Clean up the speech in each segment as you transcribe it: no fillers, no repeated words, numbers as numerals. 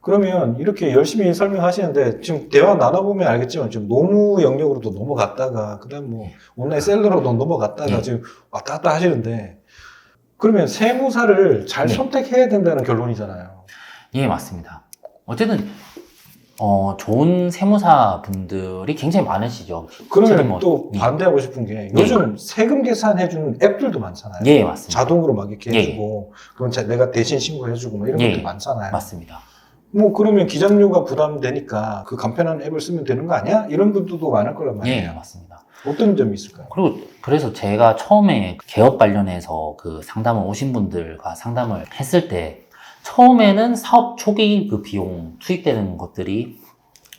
그러면 이렇게 열심히 설명하시는데 지금 대화 나눠보면 알겠지만 지금 노무 영역으로도 넘어갔다가 그다음 뭐 온라인 셀러로도 넘어갔다가 네. 지금 왔다 갔다 하시는데 그러면 세무사를 잘 네. 선택해야 된다는 결론이잖아요. 예, 맞습니다. 어쨌든 좋은 세무사 분들이 굉장히 많으시죠. 그러면 뭐, 또 예. 반대하고 싶은 게 요즘 세금 계산해주는 앱들도 많잖아요. 예, 맞습니다. 자동으로 막 이렇게 예. 해주고 그건 내가 대신 신고해주고 뭐 이런 예. 것도 많잖아요. 맞습니다. 뭐 그러면 기장료가 부담되니까 그 간편한 앱을 쓰면 되는 거 아니야? 이런 분들도 많을 거란 말이에요. 예, 맞습니다. 어떤 점이 있을까요? 그리고 그래서 제가 처음에 개업 관련해서 그 상담을 오신 분들과 상담을 했을 때 처음에는 사업 초기 그 비용 투입되는 것들이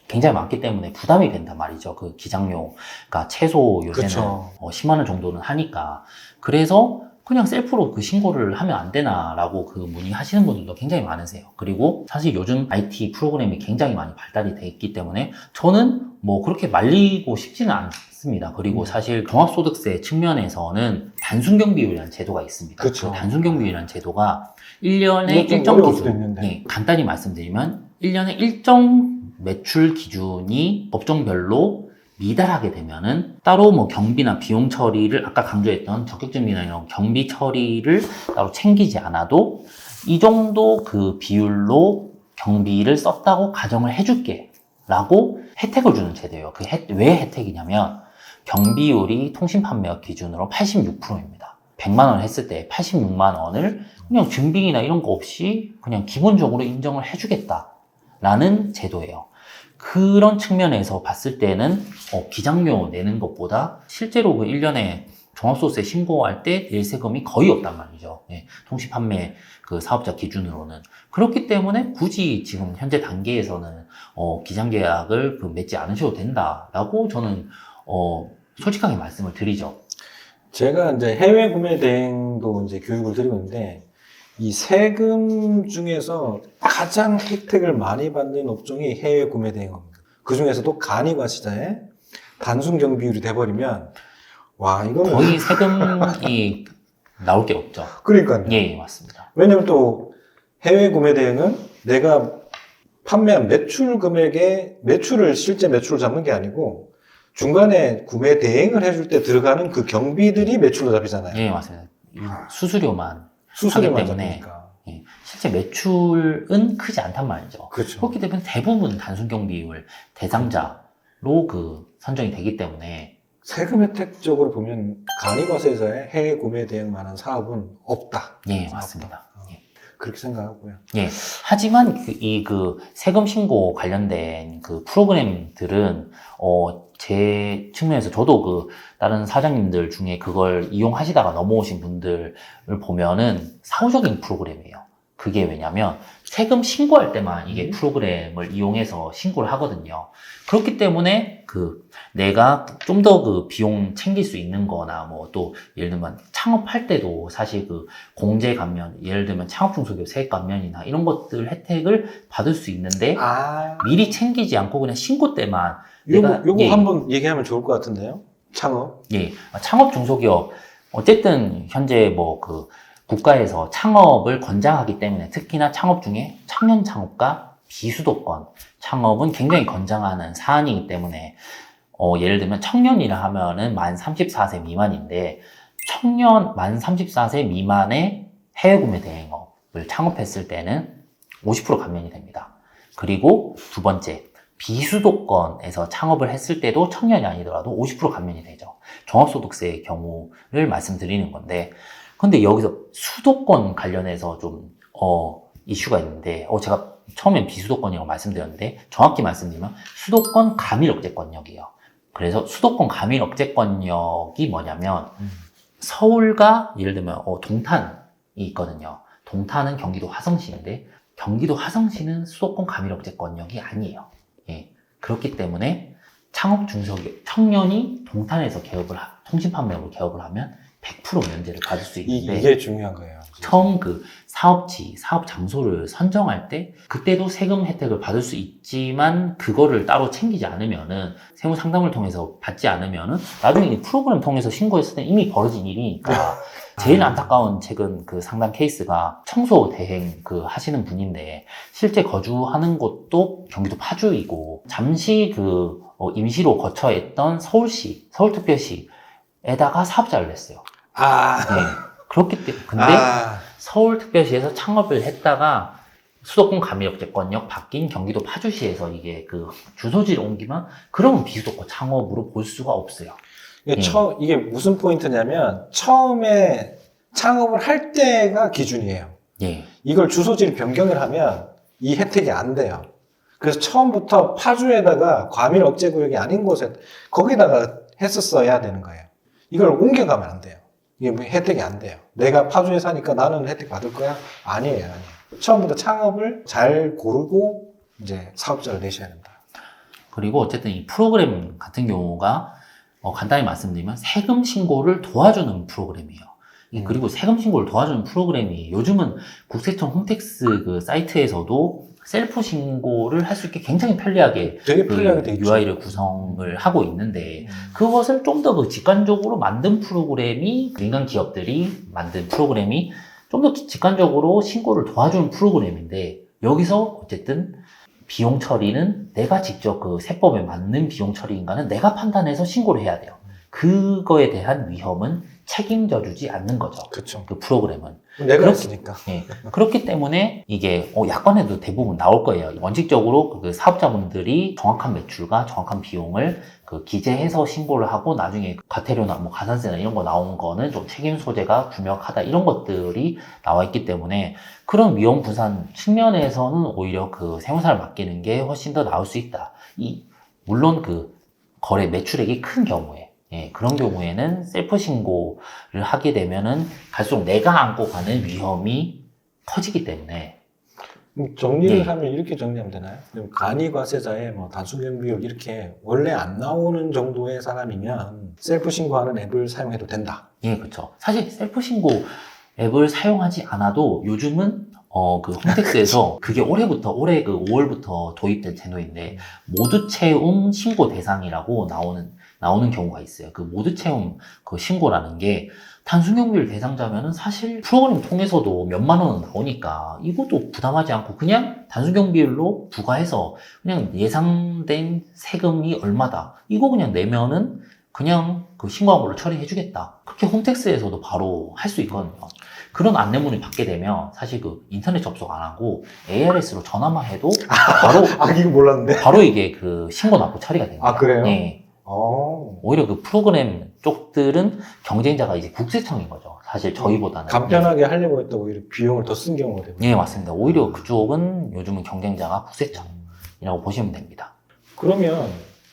굉장히 많기 때문에 부담이 된단 말이죠. 그 기장료가 최소 요새는 그쵸. 10만 원 정도는 하니까. 그래서 그냥 셀프로 그 신고를 하면 안 되나라고 그 문의하시는 분들도 굉장히 많으세요. 그리고 사실 요즘 IT 프로그램이 굉장히 많이 발달이 돼 있기 때문에 저는 뭐 그렇게 말리고 싶지는 않습니다. 그리고 사실 종합소득세 측면에서는 단순경비율이라는 제도가 있습니다. 그쵸. 그 단순경비율이라는 제도가 1년에 이게 좀 일정 어려울 수도 기준, 있는데. 네, 간단히 말씀드리면 1년에 일정 매출 기준이 업종별로 미달하게 되면은 따로 뭐 경비나 비용 처리를 아까 강조했던 적격증비나 이런 경비 처리를 따로 챙기지 않아도 이 정도 그 비율로 경비를 썼다고 가정을 해줄게 라고 혜택을 주는 제도예요. 왜 혜택이냐면 경비율이 통신판매업 기준으로 86%입니다. 100만 원 했을 때 86만 원을 그냥 증빙이나 이런 거 없이 그냥 기본적으로 인정을 해주겠다 라는 제도예요. 그런 측면에서 봤을 때는 기장료 내는 것보다 실제로 그 1년에 종합소득세 신고할 때 낼 세금이 거의 없단 말이죠. 네, 통신판매 그 사업자 기준으로는. 그렇기 때문에 굳이 지금 현재 단계에서는 기장계약을 맺지 않으셔도 된다라고 저는 솔직하게 말씀을 드리죠. 제가 이제 해외 구매 대행도 이제 교육을 드리고 있는데 이 세금 중에서 가장 혜택을 많이 받는 업종이 해외 구매 대행업입니다. 그 중에서도 간이과시자에 단순 경비율이 돼버리면 와 이거는 거의 세금이 나올 게 없죠. 그러니까요. 예, 맞습니다. 왜냐면 또 해외 구매 대행은 내가 판매한 매출 금액의 실제 매출을 잡는 게 아니고 중간에 구매 대행을 해줄 때 들어가는 그 경비들이 매출로 잡히잖아요. 예, 맞습니다. 수수료만 수수료만 하기 때문에 잡히니까. 예, 실제 매출은 크지 않단 말이죠. 그렇죠. 그렇기 때문에 대부분 단순경비율 대상자로 그 선정이 되기 때문에 세금 혜택적으로 보면 간이과세자의 해외 구매 대행만한 사업은 없다. 예, 맞습니다. 예. 그렇게 생각하고요. 예. 하지만 그 세금 신고 관련된 그 프로그램들은 제 측면에서 저도 그 다른 사장님들 중에 그걸 이용하시다가 넘어오신 분들을 보면은 사후적인 프로그램이에요. 그게 왜냐면 세금 신고할 때만 이게 프로그램을 이용해서 신고를 하거든요. 그렇기 때문에 내가 좀 더 그 비용 챙길 수 있는 거나 뭐 또 예를 들면 창업할 때도 사실 그 공제 감면, 예를 들면 창업중소기업 세액 감면이나 이런 것들 혜택을 받을 수 있는데 미리 챙기지 않고 그냥 신고 때만 요거 예. 한번 얘기하면 좋을 것 같은데요. 창업. 예, 창업중소기업 어쨌든 현재 뭐 그 국가에서 창업을 권장하기 때문에 특히나 창업 중에 청년 창업과 비수도권 창업은 굉장히 권장하는 사안이기 때문에 예를 들면 청년이라 하면은 만 34세 미만인데 만 34세 미만의 해외 구매 대행업을 창업했을 때는 50% 감면이 됩니다. 그리고 두 번째, 비수도권에서 창업을 했을 때도 청년이 아니더라도 50% 감면이 되죠. 종합소득세의 경우를 말씀드리는 건데, 근데 여기서 수도권 관련해서 좀 이슈가 있는데, 제가 처음엔 비수도권이라고 말씀드렸는데 정확히 말씀드리면 수도권 가밀억제권역이에요. 그래서 수도권 가밀억제권역이 뭐냐면 서울과 예를 들면 동탄이 있거든요. 동탄은 경기도 화성시인데 경기도 화성시는 수도권 가밀억제권역이 아니에요. 예. 그렇기 때문에 창업 중소기업 청년이 동탄에서 통신판매업을 개업을 하면 100% 면제를 받을 수 있는데 이게 중요한 거예요. 처음 그 사업지, 사업 장소를 선정할 때 그때도 세금 혜택을 받을 수 있지만 그거를 따로 챙기지 않으면은 세무 상담을 통해서 받지 않으면은 나중에 이 프로그램 통해서 신고했을 때 이미 벌어진 일이니까 제일 안타까운 최근 그 상담 케이스가 청소 대행 그 하시는 분인데 실제 거주하는 곳도 경기도 파주이고 잠시 그 임시로 거처했던 서울시, 서울특별시에다가 사업자를 냈어요. 네. 그렇기 때문에 근데 서울특별시에서 창업을 했다가 수도권 가미역제권역 바뀐 경기도 파주시에서 이게 그 주소지를 옮기면 그러면 비수도권 창업으로 볼 수가 없어요. 이게 무슨 포인트냐면 처음에 창업을 할 때가 기준이에요. 예. 이걸 주소지를 변경을 하면 이 혜택이 안 돼요. 그래서 처음부터 파주에다가 과밀 억제 구역이 아닌 곳에 거기다가 했었어야 되는 거예요. 이걸 옮겨가면 안 돼요. 이게 뭐 혜택이 안 돼요. 내가 파주에 사니까 나는 혜택 받을 거야? 아니에요. 처음부터 창업을 잘 고르고 이제 사업자를 내셔야 된다. 그리고 어쨌든 이 프로그램 같은 경우가 간단히 말씀드리면 세금 신고를 도와주는 프로그램이에요. 그리고 세금 신고를 도와주는 프로그램이 요즘은 국세청 홈택스 그 사이트에서도 셀프 신고를 할 수 있게 굉장히 편리하게 되게 편리하게 돼 있죠. UI를 구성을 하고 있는데 그것을 좀 더 그 직관적으로 만든 프로그램이 민간 기업들이 만든 프로그램이 좀 더 직관적으로 신고를 도와주는 프로그램인데 여기서 어쨌든 비용 처리는 내가 직접 그 세법에 맞는 비용 처리인가는 내가 판단해서 신고를 해야 돼요. 그거에 대한 위험은 책임져 주지 않는 거죠. 그렇죠. 그 프로그램은. 내가 했으니까. 예. 그렇기 때문에 이게 약관에도 대부분 나올 거예요. 원칙적으로 그 사업자분들이 정확한 매출과 정확한 비용을 그 기재해서 신고를 하고 나중에 과태료나 뭐 가산세나 이런 거 나온 거는 좀 책임 소재가 분명하다 이런 것들이 나와 있기 때문에 그런 위험 분산 측면에서는 오히려 그 세무사를 맡기는 게 훨씬 더 나을 수 있다. 물론 그 거래 매출액이 큰 경우에 그런 경우에는 셀프 신고를 하게 되면은 갈수록 내가 안고 가는 위험이 커지기 때문에 정리를 네. 하면 이렇게 정리하면 되나요? 간이과세자의 뭐 단순경비율 이렇게 원래 안 나오는 정도의 사람이면 셀프 신고하는 앱을 사용해도 된다. 예, 그렇죠. 사실 셀프 신고 앱을 사용하지 않아도 요즘은 그 홈택스에서 그게 올해 그 5월부터 도입된 제도인데 모두 채움 신고 대상이라고 나오는 경우가 있어요. 그 모두 채움 그 신고라는 게 단순경비율 대상자면은 사실 프로그램 통해서도 몇만 원은 나오니까 이것도 부담하지 않고 그냥 단순경비율로 부과해서 그냥 예상된 세금이 얼마다 이거 그냥 내면은 그냥 그 신고한 걸로 처리해주겠다. 그렇게 홈택스에서도 바로 할 수 있거든요. 그런 안내문을 받게 되면 사실 그 인터넷 접속 안 하고 ARS로 전화만 해도 바로 이거 몰랐는데. 바로 이게 그 신고 납부 처리가 됩니다. 그래요? 네. 오히려 그 프로그램 쪽들은 경쟁자가 이제 국세청인 거죠. 사실 저희보다는. 간편하게 하려고 했다고 오히려 비용을 더 쓴 경우가 되고. 네, 맞습니다. 오히려 그쪽은 요즘은 경쟁자가 국세청이라고 보시면 됩니다. 그러면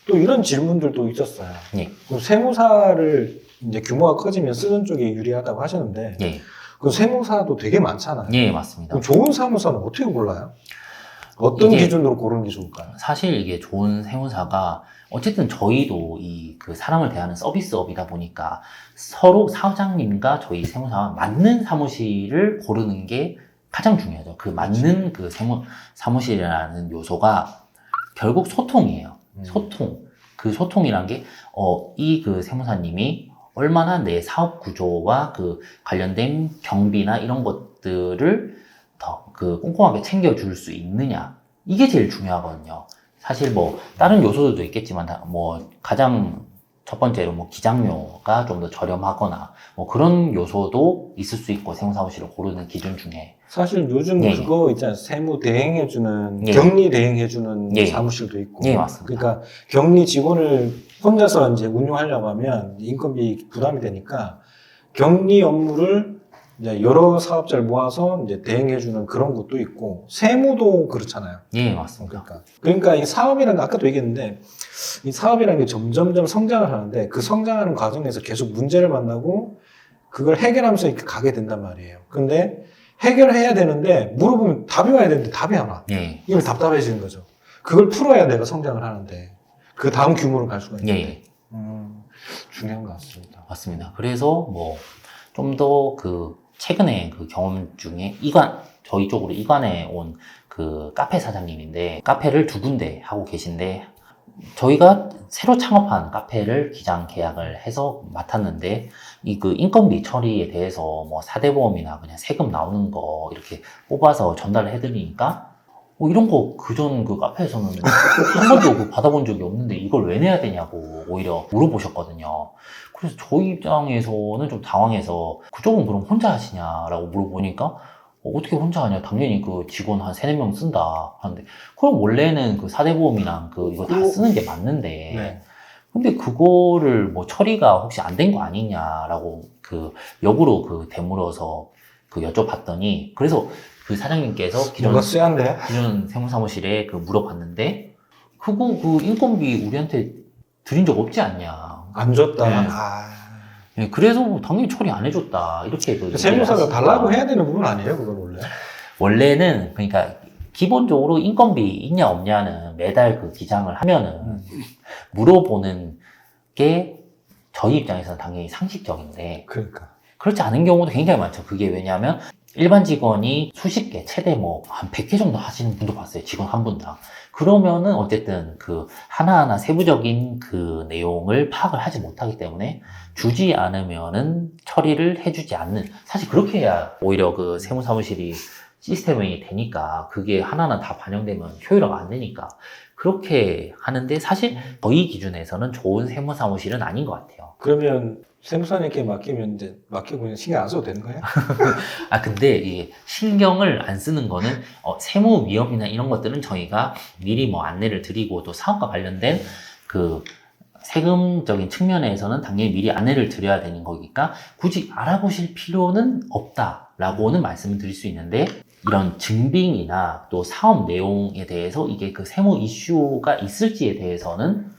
또 이런 질문들도 있었어요. 예. 그럼 세무사를 이제 규모가 커지면 쓰는 쪽이 유리하다고 하셨는데, 예. 그 세무사도 되게 많잖아요. 예, 맞습니다. 그럼 좋은 세무사는 어떻게 골라요? 어떤 이게 기준으로 고르는 게 좋을까요? 사실 이게 좋은 세무사가 어쨌든 저희도 이 그 사람을 대하는 서비스업이다 보니까 서로 사장님과 저희 세무사와 맞는 사무실을 고르는 게 가장 중요하죠. 그 맞는 그 사무실이라는 요소가 결국 소통이에요. 소통. 그 소통이란 게, 이 그 세무사님이 얼마나 내 사업 구조와 그 관련된 경비나 이런 것들을 더 그 꼼꼼하게 챙겨줄 수 있느냐. 이게 제일 중요하거든요. 사실 뭐, 다른 요소들도 있겠지만, 뭐, 가장 첫 번째로 뭐 기장료가 좀 더 저렴하거나, 뭐 그런 요소도 있을 수 있고, 세무사무실을 고르는 기준 중에. 사실 요즘 예. 그거 있잖아요. 세무 대행해주는, 예. 격리 대행해주는 예. 사무실도 있고. 예, 맞습니다. 그러니까 격리 직원을 혼자서 이제 운용하려고 하면 인건비 부담이 되니까 격리 업무를 이제 여러 사업자를 모아서 이제 대행해주는 그런 것도 있고, 세무도 그렇잖아요. 예, 맞습니다. 그러니까 이 사업이라는 게 아까도 얘기했는데, 이 사업이라는 게 점점점 성장을 하는데 그 성장하는 과정에서 계속 문제를 만나고 그걸 해결하면서 이렇게 가게 된단 말이에요. 근데 해결해야 되는데 물어보면 답이 와야 되는데 답이 안 와. 예. 이거 답답해지는 거죠. 그걸 풀어야 내가 성장을 하는데 그 다음 규모로 갈 수가 있는데 예. 중요한 것 같습니다. 맞습니다. 그래서 뭐 좀 더 그 최근에 그 경험 중에 저희 쪽으로 이관에 온 그 카페 사장님인데, 카페를 2군데 하고 계신데, 저희가 새로 창업한 카페를 기장 계약을 해서 맡았는데, 이 그 인건비 처리에 대해서 뭐 사대보험이나 그냥 세금 나오는 거 이렇게 뽑아서 전달을 해드리니까, 이런 거 그전 그 카페에서는 한 번도 그 받아본 적이 없는데 이걸 왜 내야 되냐고 오히려 물어보셨거든요. 그래서 저희 입장에서는 좀 당황해서, 그쪽은 그럼 혼자 하시냐라고 물어보니까 어떻게 혼자 하냐, 당연히 그 직원 한 3-4명 쓴다 하는데, 그럼 원래는 그 사대보험이랑 그 이거 다 쓰는 게 맞는데 네. 근데 그거를 뭐 처리가 혹시 안 된 거 아니냐라고 그 역으로 그 되물어서 그 여쭤봤더니, 그래서 그 사장님께서 뭔가 쎄한데? 기존 세무사무실에 그 물어봤는데, 그거 그 인건비 우리한테 드린 적 없지 않냐. 안 줬다. 네. 아. 예, 그래서 뭐 당연히 처리 안 해줬다. 이렇게 그 세무사가 얘기를 달라고 하시니까. 해야 되는 부분 아니에요, 그건 원래? 원래는 그러니까 기본적으로 인건비 있냐 없냐는 매달 그 기장을 하면은 물어보는 게 저희 입장에서는 당연히 상식적인데, 그러니까. 그렇지 않은 경우도 굉장히 많죠. 그게 왜냐하면 일반 직원이 수십 개, 최대 뭐 한 100개 정도 하시는 분도 봤어요. 직원 한 분당. 그러면은 어쨌든 그 하나하나 세부적인 그 내용을 파악을 하지 못하기 때문에 주지 않으면은 처리를 해주지 않는, 사실 그렇게 해야 오히려 그 세무사무실이 시스템이 되니까, 그게 하나하나 다 반영되면 효율화가 안 되니까 그렇게 하는데, 사실 저희 기준에서는 좋은 세무사무실은 아닌 것 같아요. 그러면 세무사님께 맡기면 이제 맡기고 그냥 신경 안 써도 되는 거예요? 근데 이 신경을 안 쓰는 거는 세무 위험이나 이런 것들은 저희가 미리 뭐 안내를 드리고, 또 사업과 관련된 그 세금적인 측면에서는 당연히 미리 안내를 드려야 되는 거니까 굳이 알아보실 필요는 없다라고는 말씀을 드릴 수 있는데, 이런 증빙이나 또 사업 내용에 대해서 이게 그 세무 이슈가 있을지에 대해서는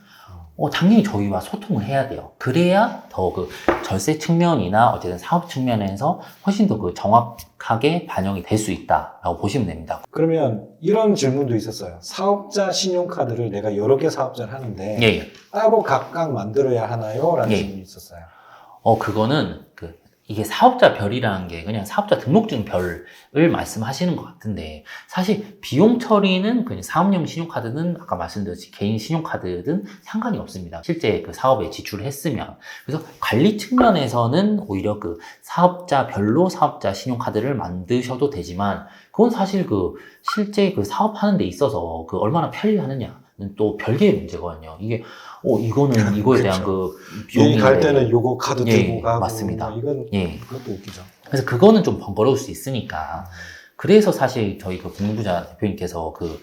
당연히 저희와 소통을 해야 돼요. 그래야 더 그 절세 측면이나 어쨌든 사업 측면에서 훨씬 더 그 정확하게 반영이 될 수 있다라고 보시면 됩니다. 그러면 이런 질문도 있었어요. 사업자 신용카드를 내가 여러 개 사업자를 하는데 예, 예. 따로 각각 만들어야 하나요? 라는 예. 질문이 있었어요. 그거는 이게 사업자 별이라는 게 그냥 사업자 등록증 별을 말씀하시는 것 같은데, 사실 비용 처리는 그냥 사업용 신용카드는 아까 말씀드렸듯이 개인 신용카드든 상관이 없습니다. 실제 그 사업에 지출을 했으면. 그래서 관리 측면에서는 오히려 그 사업자 별로 사업자 신용카드를 만드셔도 되지만, 그건 사실 그 실제 그 사업하는 데 있어서 그 얼마나 편리하느냐는 또 별개의 문제거든요. 이게 이거는 이거에 대한 그 여행 비용이 갈 때는 요거 카드 예, 들고 가고 맞습니다. 뭐 이건 예. 그것도 웃기죠. 그래서 그거는 좀 번거로울 수 있으니까, 그래서 사실 저희 그 국무부자 대표님께서 그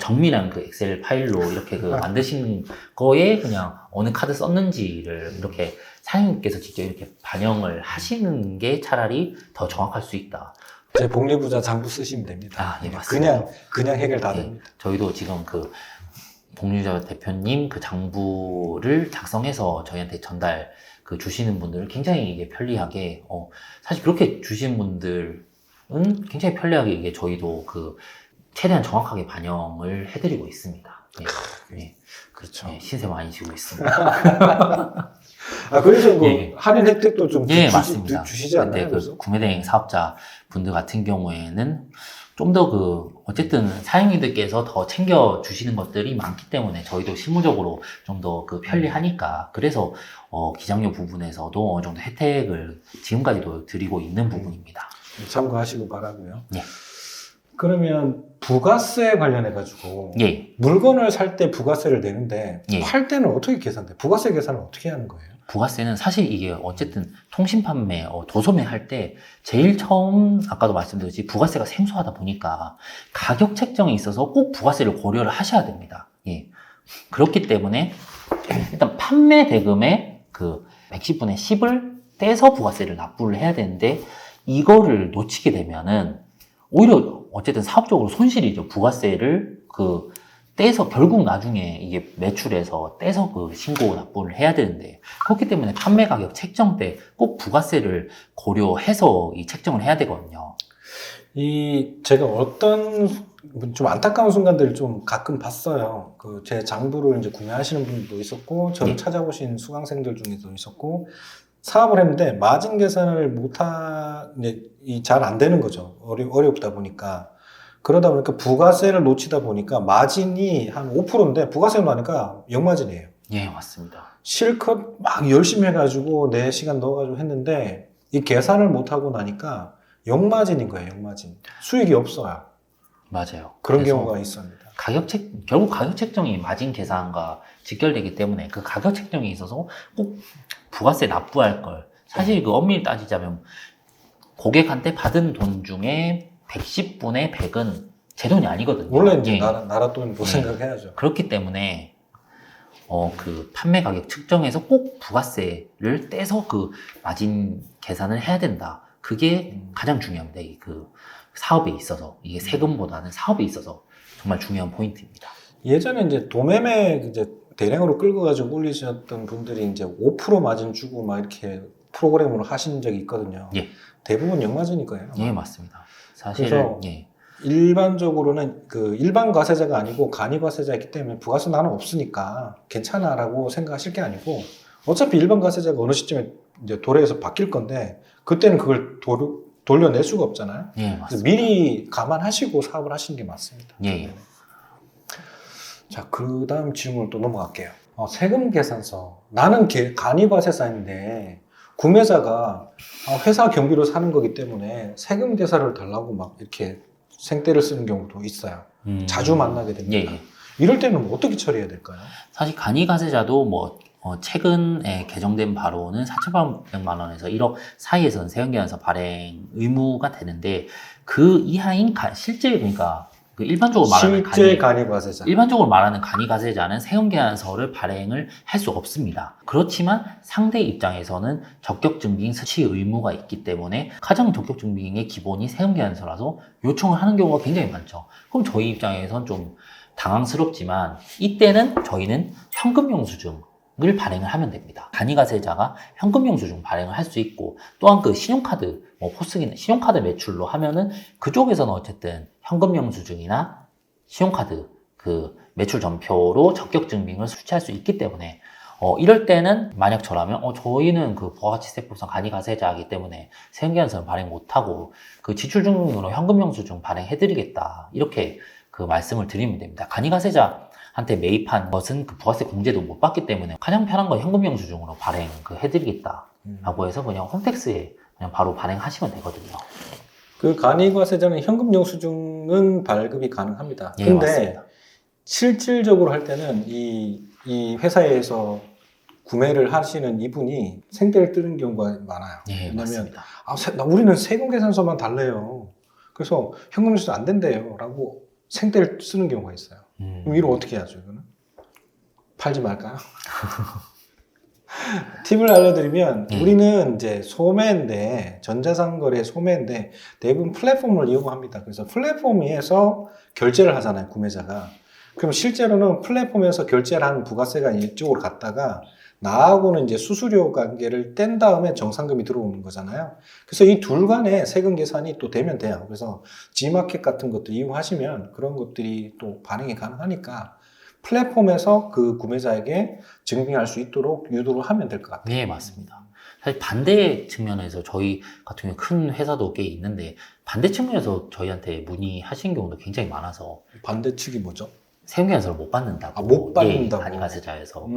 정밀한 그 엑셀 파일로 이렇게 그 만드신 거에 그냥 어느 카드 썼는지를 이렇게 사장님께서 직접 이렇게 반영을 하시는 게 차라리 더 정확할 수 있다. 제 복리부자 장부 쓰시면 됩니다. 예, 맞습니다. 그냥 해결 다 예, 됩니다. 저희도 지금 그 복리부자 대표님 그 장부를 작성해서 저희한테 전달 주시는 분들을 굉장히 이게 편리하게, 사실 그렇게 주신 분들은 굉장히 편리하게 이게 저희도 최대한 정확하게 반영을 해드리고 있습니다. 예. 예. 그렇죠. 예, 신세 많이 지고 있습니다. 그래서 뭐 예. 할인 혜택도 좀 예, 맞습니다. 주시지 않나요? 근데 그래서? 구매대행 사업자 분들 같은 경우에는 좀 더 어쨌든 사장님들께서 더 챙겨주시는 것들이 많기 때문에 저희도 실무적으로 좀 더 편리하니까, 그래서 기장료 부분에서도 어느 정도 혜택을 지금까지도 드리고 있는 부분입니다. 참고하시고 바라고요. 예. 그러면 부가세 관련해가지고 예. 물건을 살 때 부가세를 내는데 예. 팔 때는 어떻게 계산돼? 부가세 계산을 어떻게 하는 거예요? 부가세는 사실 이게 어쨌든 통신 판매, 도소매 할 때 제일 처음 아까도 말씀드렸지 부가세가 생소하다 보니까 가격 책정에 있어서 꼭 부가세를 고려를 하셔야 됩니다. 예. 그렇기 때문에 일단 판매 대금의 110분의 10을 떼서 부가세를 납부를 해야 되는데, 이거를 놓치게 되면은 오히려 어쨌든 사업적으로 손실이죠. 부가세를 떼서 결국 나중에 이게 매출에서 떼서 신고 납부를 해야 되는데, 그렇기 때문에 판매 가격 책정 때 꼭 부가세를 고려해서 이 책정을 해야 되거든요. 제가 어떤 좀 안타까운 순간들을 좀 가끔 봤어요. 제 장부를 이제 구매하시는 분들도 있었고, 저를 예. 찾아오신 수강생들 중에도 있었고, 사업을 했는데 마진 계산을 잘 안 되는 거죠. 어렵다 보니까. 그러다 보니까 부가세를 놓치다 보니까 마진이 한 5%인데 부가세를 넣으니까 역마진이에요. 예, 맞습니다. 실컷 막 열심히 해가지고 4시간 넣어가지고 했는데 이 계산을 못하고 나니까 역마진인 거예요. 역마진. 수익이 없어요. 맞아요. 그런 그래서 경우가 있습니다. 결국 가격 책정이 마진 계산과 직결되기 때문에 그 가격 책정에 있어서 꼭 부가세 납부할 걸. 사실 그 엄밀히 따지자면 고객한테 받은 돈 중에 110분의 100은 제 돈이 아니거든요. 원래 이제 예. 나라 돈도 예. 생각해야죠. 그렇기 때문에 그 판매 가격 측정에서 꼭 부가세를 떼서 그 마진 계산을 해야 된다. 그게 가장 중요합니다. 그 사업에 있어서 이게 세금보다는 사업에 있어서 정말 중요한 포인트입니다. 예전에 이제 도매매 이제 대량으로 끌고 가지고 올리셨던 분들이 이제 5% 마진 주고 막 이렇게 프로그램으로 하신 적이 있거든요. 예. 대부분 역마진일 거예요. 예, 맞습니다. 사실 그래서 예. 일반적으로는 그 일반 과세자가 아니고 간이 과세자이기 때문에 부가세 나는 없으니까 괜찮아라고 생각하실 게 아니고 어차피 일반 과세자가 어느 시점에 이제 도래해서 바뀔 건데 그때는 그걸 돌려낼 수가 없잖아요. 예, 그래서 맞습니다. 미리 감안하시고 사업을 하시는 게 맞습니다. 예, 예. 자, 그 다음 질문을 또 넘어갈게요. 세금 계산서. 나는 간이과세사인데 구매자가 회사 경비로 사는 거기 때문에 세금 계산을 달라고 막 이렇게 생떼를 쓰는 경우도 있어요. 자주 만나게 됩니다. 예, 예. 이럴 때는 뭐 어떻게 처리해야 될까요? 사실 간이가세자도 뭐 최근에 개정된 바로는 4,800만 원에서 1억 사이에서는 세금계산서 발행 의무가 되는데 그 이하인 실제 그러니까 그 일반적으로 말하는 실제 간이과세자. 일반적으로 말하는 간이가세자는 세금계산서를 발행을 할 수 없습니다. 그렇지만 상대 입장에서는 적격증빙 수취 의무가 있기 때문에 가장 적격증빙의 기본이 세금계산서라서 요청을 하는 경우가 굉장히 많죠. 그럼 저희 입장에선 좀 당황스럽지만 이때는 저희는 현금영수증을 발행을 하면 됩니다. 간이가세자가 현금영수증 발행을 할 수 있고 또한 그 신용카드, 포스기는 신용카드 매출로 하면은 그쪽에서는 어쨌든 현금영수증이나 신용카드 그 매출 전표로 적격증빙을 수취할 수 있기 때문에 이럴 때는 만약 저라면 저희는 그 부가가치세법상 간이가세자이기 때문에 세금계산서를 발행 못하고 그 지출증명으로 현금영수증 발행해드리겠다 이렇게 그 말씀을 드리면 됩니다. 간이가세자한테 매입한 것은 그 부가세 공제도 못 받기 때문에 가장 편한 건 현금영수증으로 발행 해드리겠다라고 해서 그냥 홈택스에 그냥 바로 발행하시면 되거든요. 그 간이과세자는 현금영수증은 발급이 가능합니다. 예, 근데 맞습니다. 실질적으로 할 때는 이 회사에서 구매를 하시는 이분이 생떼를 뜨는 경우가 많아요. 예, 왜냐면 맞습니다. 우리는 세금계산서만 달래요. 그래서 현금영수증 안 된대요. 라고 생떼를 쓰는 경우가 있어요. 그럼 이걸 어떻게 하죠, 이거는? 팔지 말까요? 팁을 알려드리면 우리는 이제 소매인데 전자상거래 소매인데 대부분 플랫폼을 이용합니다. 그래서 플랫폼에서 결제를 하잖아요, 구매자가. 그럼 실제로는 플랫폼에서 결제를 한 부가세가 이쪽으로 갔다가 나하고는 이제 수수료 관계를 뗀 다음에 정상금이 들어오는 거잖아요. 그래서 이 둘 간에 세금 계산이 또 되면 돼요. 그래서 G마켓 같은 것들 이용하시면 그런 것들이 또 반영이 가능하니까 플랫폼에서 그 구매자에게 증빙할 수 있도록 유도를 하면 될 것 같아요. 네, 맞습니다. 사실 반대 측면에서 저희 같은 경우 큰 회사도 꽤 있는데 반대 측면에서 저희한테 문의하신 경우도 굉장히 많아서 반대 측이 뭐죠? 세금계산서를 못 받는다고. 못 받는다고. 간이가세자에서.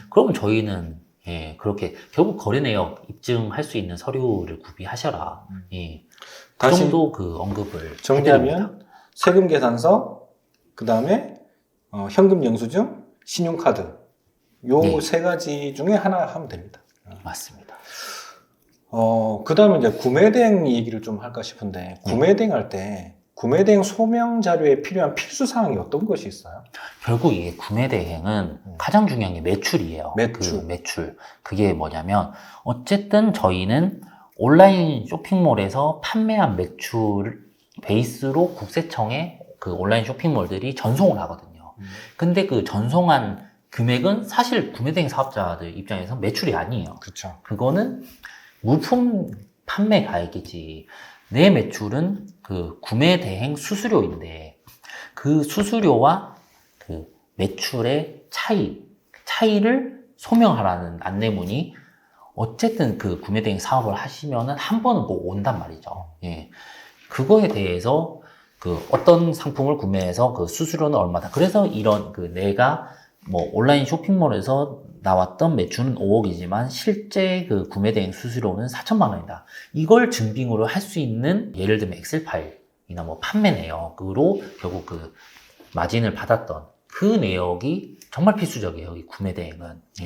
그러면 저희는 그렇게 결국 거래내역 입증할 수 있는 서류를 구비하셔라. 그 다시 정도 그 언급을 정리하면 해드립니다. 세금 계산서, 그 다음에 현금 영수증, 신용카드 요 네. 세 가지 중에 하나 하면 됩니다. 맞습니다. 그 다음에 이제 구매대행 얘기를 좀 할까 싶은데 구매대행 할 때 구매대행 소명 자료에 필요한 필수 사항이 어떤 것이 있어요? 결국 이게 구매 대행은 가장 중요한 게 매출이에요. 매출. 그 매출. 그게 뭐냐면 어쨌든 저희는 온라인 쇼핑몰에서 판매한 매출 베이스로 국세청에 그 온라인 쇼핑몰들이 전송을 하거든요. 근데 그 전송한 금액은 사실 구매 대행 사업자들 입장에서 매출이 아니에요. 그렇죠. 그거는 물품 판매 가액이지. 내 매출은 그 구매 대행 수수료인데 그 수수료와 그 매출의 차이를 소명하라는 안내문이 어쨌든 그 구매대행 사업을 하시면은 한 번은 꼭 온단 말이죠. 예. 그거에 대해서 그 어떤 상품을 구매해서 그 수수료는 얼마다. 그래서 이런 그 내가 뭐 온라인 쇼핑몰에서 나왔던 매출은 5억이지만 실제 그 구매대행 수수료는 4천만 원이다. 이걸 증빙으로 할 수 있는 예를 들면 엑셀 파일이나 뭐 판매 내역으로 결국 그 마진을 받았던 그 내역이 정말 필수적이에요. 이 구매대행은. 예.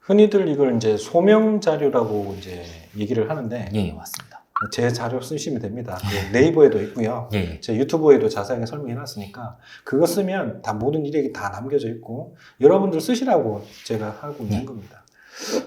흔히들 이걸 이제 소명 자료라고 이제 얘기를 하는데 예, 맞습니다. 제 자료 쓰시면 됩니다. 네이버에도 있고요. 예. 제 유튜브에도 자세하게 설명해 놨으니까 그거 쓰면 다 모든 이력이 다 남겨져 있고 여러분들 쓰시라고 제가 하고 있는 겁니다.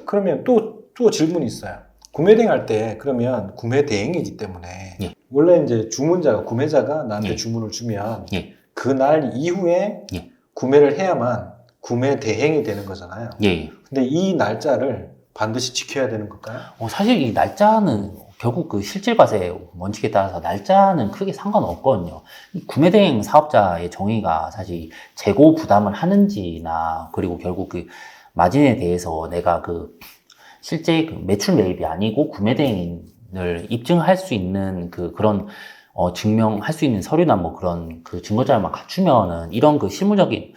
그러면 또 질문이 있어요. 구매 대행할 때 그러면 구매 대행이기 때문에 예. 원래 이제 주문자가 구매자가 나한테 예. 주문을 주면 예. 그날 이후에 예. 구매를 해야만 구매 대행이 되는 거잖아요. 예. 근데 이 날짜를 반드시 지켜야 되는 걸까요? 사실 이 날짜는 결국 그 실질과세 원칙에 따라서 날짜는 크게 상관없거든요. 이 구매대행 사업자의 정의가 사실 재고 부담을 하는지나 그리고 결국 그 마진에 대해서 내가 그 실제 그 매출 매입이 아니고 구매대행을 입증할 수 있는 그런 증명할 수 있는 서류나 뭐 그런 그 증거자료만 갖추면은 이런 그 실무적인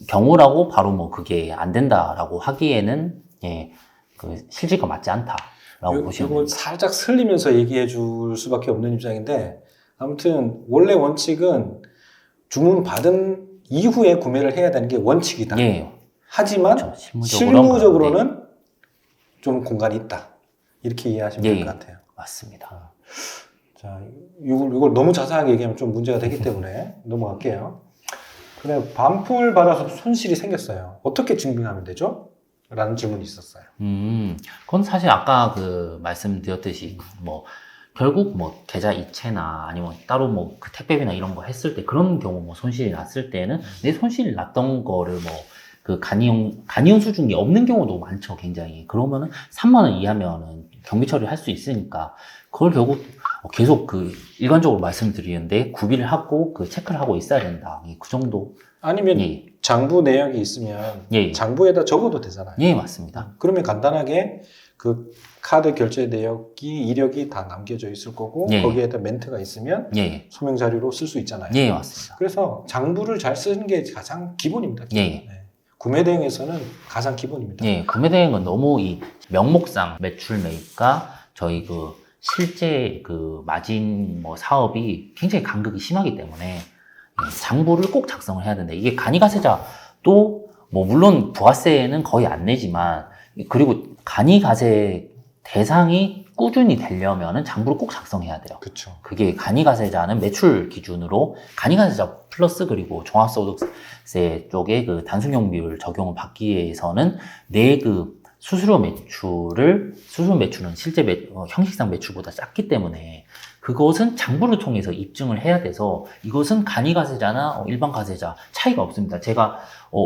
경우라고 바로 뭐 그게 안 된다라고 하기에는 예, 그 실질과 맞지 않다라고 보시면 이거 됩니다. 살짝 슬리면서 얘기해 줄 수밖에 없는 입장인데 아무튼 원래 원칙은 주문 받은 이후에 구매를 해야 되는 게 원칙이다. 예, 하지만 그렇죠. 실무적으로는 좀 공간이 있다. 이렇게 이해하시면 될 것 같아요. 맞습니다. 자, 이걸 너무 자세하게 얘기하면 좀 문제가 되기 때문에 넘어갈게요. 그래, 반품을 받아서 손실이 생겼어요. 어떻게 증빙하면 되죠? 라는 질문이 있었어요. 그건 사실 아까 그 말씀드렸듯이 뭐 결국 뭐 계좌 이체나 아니면 따로 뭐 그 택배비나 이런 거 했을 때 그런 경우 뭐 손실이 났을 때는 내 손실이 났던 거를 뭐 그 간이용 수준이 없는 경우도 많죠, 굉장히. 그러면은 3만 원 이하면은 경비 처리를 할 수 있으니까 그걸 결국 계속 그 일관적으로 말씀드리는데 구비를 하고 그 체크를 하고 있어야 된다. 그 정도. 아니면 예. 장부 내역이 있으면 예. 장부에다 적어도 되잖아요. 예, 맞습니다. 그러면 간단하게 그 카드 결제 내역이 이력이 다 남겨져 있을 거고 예. 거기에다 멘트가 있으면 예, 소명 자료로 쓸 수 있잖아요. 예, 맞습니다. 그래서 장부를 잘 쓰는 게 가장 기본입니다. 예. 네. 구매 대행에서는 가장 기본입니다. 예, 구매대행은 너무 이 명목상 매출 매입과 저희 그 실제 그 마진 뭐 사업이 굉장히 간극이 심하기 때문에 장부를 꼭 작성을 해야 된다. 이게 간이가세자도 뭐 물론 부가세는 거의 안 내지만 그리고 간이가세 대상이 꾸준히 되려면은 장부를 꼭 작성해야 돼요. 그렇죠. 그게 간이가세자는 매출 기준으로 간이가세자 플러스 그리고 종합소득세 쪽에 그 단순경비율 적용을 받기 위해서는 내 그 수수료 매출은 실제 형식상 매출보다 작기 때문에 그것은 장부를 통해서 입증을 해야 돼서 이것은 간이가세자나 일반 가세자 차이가 없습니다. 제가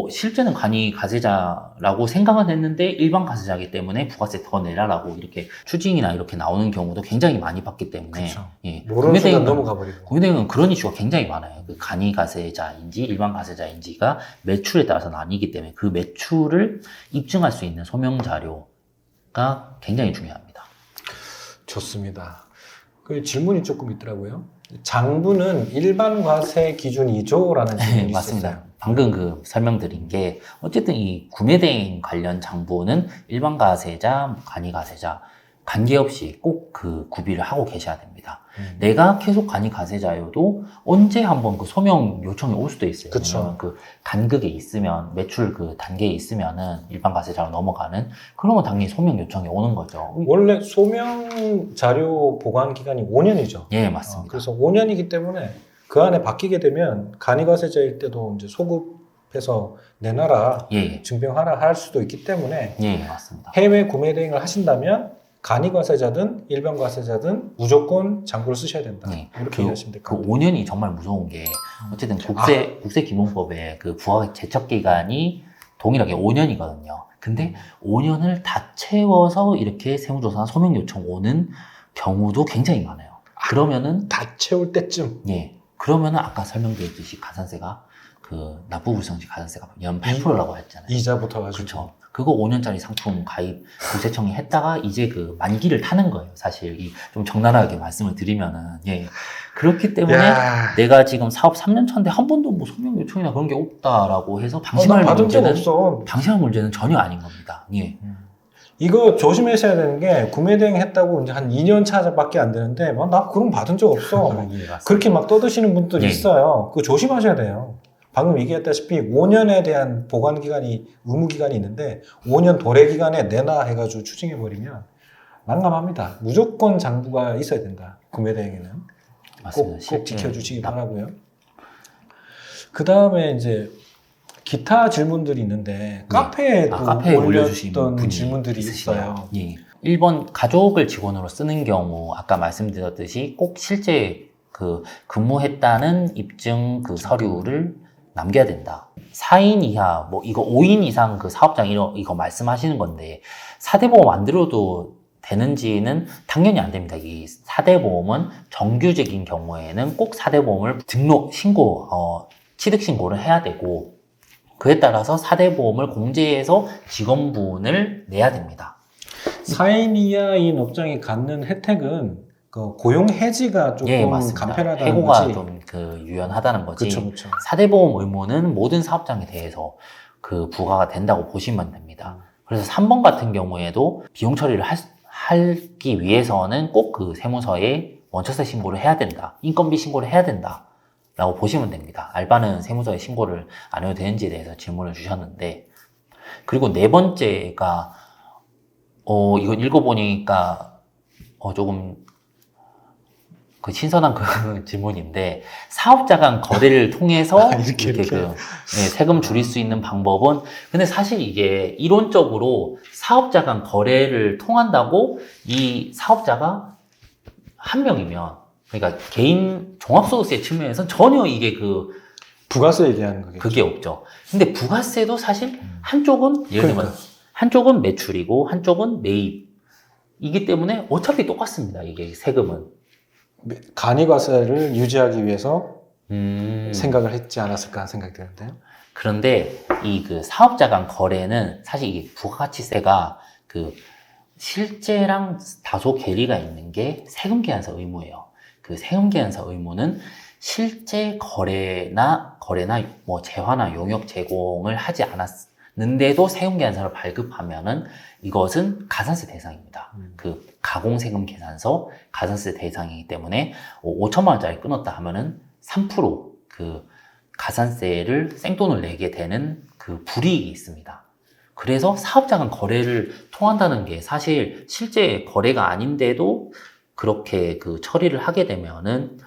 실제는 간이가세자라고 생각은 했는데 일반 가세자이기 때문에 부가세 더 내라라고 이렇게 추징이나 이렇게 나오는 경우도 굉장히 많이 봤기 때문에 그렇죠. 예, 모르는 순간 넘어가 버리고. 구매대행은 그런 이슈가 굉장히 많아요. 그 간이가세자인지 일반 가세자인지가 매출에 따라서 나뉘기 때문에 그 매출을 입증할 수 있는 소명 자료가 굉장히 중요합니다. 좋습니다. 그 질문이 조금 있더라고요. 장부는 일반 과세 기준이죠? 라는 질문이 네, 맞습니다. 있었어요. 방금 그 설명드린 게 어쨌든 이 구매대행 관련 장부는 일반 가세자, 간이가세자 관계없이 꼭 그 구비를 하고 계셔야 됩니다. 내가 계속 간이가세자여도 언제 한번 그 소명 요청이 올 수도 있어요. 그쵸. 왜냐면 그 간극에 있으면 매출 그 단계에 있으면은 일반 가세자로 넘어가는 그러면 당연히 소명 요청이 오는 거죠. 원래 소명 자료 보관 기간이 5년이죠. 예, 맞습니다. 그래서 5년이기 때문에 그 안에 바뀌게 되면 간이가세자일 때도 이제 소급해서 내놔라, 예, 증빙하라 할 수도 있기 때문에 예, 맞습니다. 해외 구매 대행을 하신다면 간이과세자든 일반 과세자든 무조건 장부를 쓰셔야 된다. 네. 이렇게 이해하시면 될 것 그 같아요. 5년이 정말 무서운 게 어쨌든 국세기본법에 그 부가 제척 기간이 동일하게 5년이거든요. 근데 5년을 다 채워서 이렇게 세무조사나 소명 요청 오는 경우도 굉장히 많아요. 그러면은 다 채울 때쯤 예, 그러면은 아까 설명드렸듯이 가산세가 그 납부불성시 가산세가 연 8%라고 했잖아요. 이자부터 가지고 그렇죠. 그거 5년짜리 상품 가입 국세청이 했다가 이제 그 만기를 타는 거예요. 사실 좀 적나라하게 말씀을 드리면은 예. 그렇기 때문에 야. 내가 지금 사업 3년 차인데 한 번도 뭐 소명 요청이나 그런 게 없다라고 해서 난 방심할 받은 적 문제는 없어. 방심할 문제는 전혀 아닌 겁니다. 예. 이거 조심하셔야 되는 게 구매 대행 했다고 이제 한 2년 차밖에 안 되는데 나 그런 거 받은 적 없어. 예, 맞습니다. 그렇게 막 떠드시는 분들이 예. 있어요. 그거 조심하셔야 돼요. 방금 얘기했다시피 5년에 대한 보관 기간이 의무 기간이 있는데 5년 도래 기간에 내놔 해가지고 추징해 버리면 난감합니다. 무조건 장부가 있어야 된다. 구매 대행에는 맞습니다. 꼭 지켜주시기 바라고요. 그 다음에 이제 기타 질문들이 있는데 카페에도 카페에 올려주신 올렸던 분이 질문들이 있으시네요. 있어요. 예. 1번 가족을 직원으로 쓰는 경우 아까 말씀드렸듯이 꼭 실제 그 근무했다는 입증 그 서류를 남겨야 된다. 4인 이하, 뭐 이거 5인 이상 그 사업장 이거 말씀하시는 건데 4대 보험 안 들어도 되는지는 당연히 안 됩니다. 이 4대 보험은 정규직인 경우에는 꼭 4대 보험을 취득 신고를 해야 되고 그에 따라서 4대 보험을 공제해서 직원분을 내야 됩니다. 4인 이하인 업장이 갖는 혜택은 그 고용 해지가 조금 예, 맞습니다. 간편하다는 해고가 거지. 좀 그 유연하다는 거지. 그렇죠. 4대 보험 의무는 모든 사업장에 대해서 그 부과가 된다고 보시면 됩니다. 그래서 3번 같은 경우에도 비용 처리를 하기 위해서는 꼭 그 세무서에 원처세 신고를 해야 된다. 인건비 신고를 해야 된다. 라고 보시면 됩니다. 알바는 세무서에 신고를 안 해도 되는지에 대해서 질문을 주셨는데 그리고 네 번째가 이건 읽어보니까 조금 그 신선한 그 질문인데 사업자 간 거래를 통해서 이렇게 세금 줄일 수 있는 방법은 근데 사실 이게 이론적으로 사업자 간 거래를 통한다고 이 사업자가 한 명이면 그러니까 개인 종합소득세 측면에서는 전혀 이게 부가세 얘기하는 거겠죠. 그게 없죠. 근데 부가세도 사실 한쪽은 예를 들면 한쪽은 매출이고 한쪽은 매입이기 때문에 어차피 똑같습니다. 이게 세금은. 간이과세를 유지하기 위해서 생각을 했지 않았을까 하는 생각이 드는데요. 그런데 이 그 사업자 간 거래는 사실 이게 부가가치세가 그 실제랑 다소 괴리가 있는 게 세금계산서 의무예요. 그 세금계산서 의무는 실제 거래나 뭐 재화나 용역 제공을 하지 않았는데도 세금계산서를 발급하면은 이것은 가산세 대상입니다. 그 가공세금 계산서 가산세 대상이기 때문에 5천만 원짜리 끊었다 하면은 3%그 가산세를 생돈을 내게 되는 그 불이익이 있습니다. 그래서 사업자 간 거래를 통한다는 게 사실 실제 거래가 아닌데도 그렇게 그 처리를 하게 되면은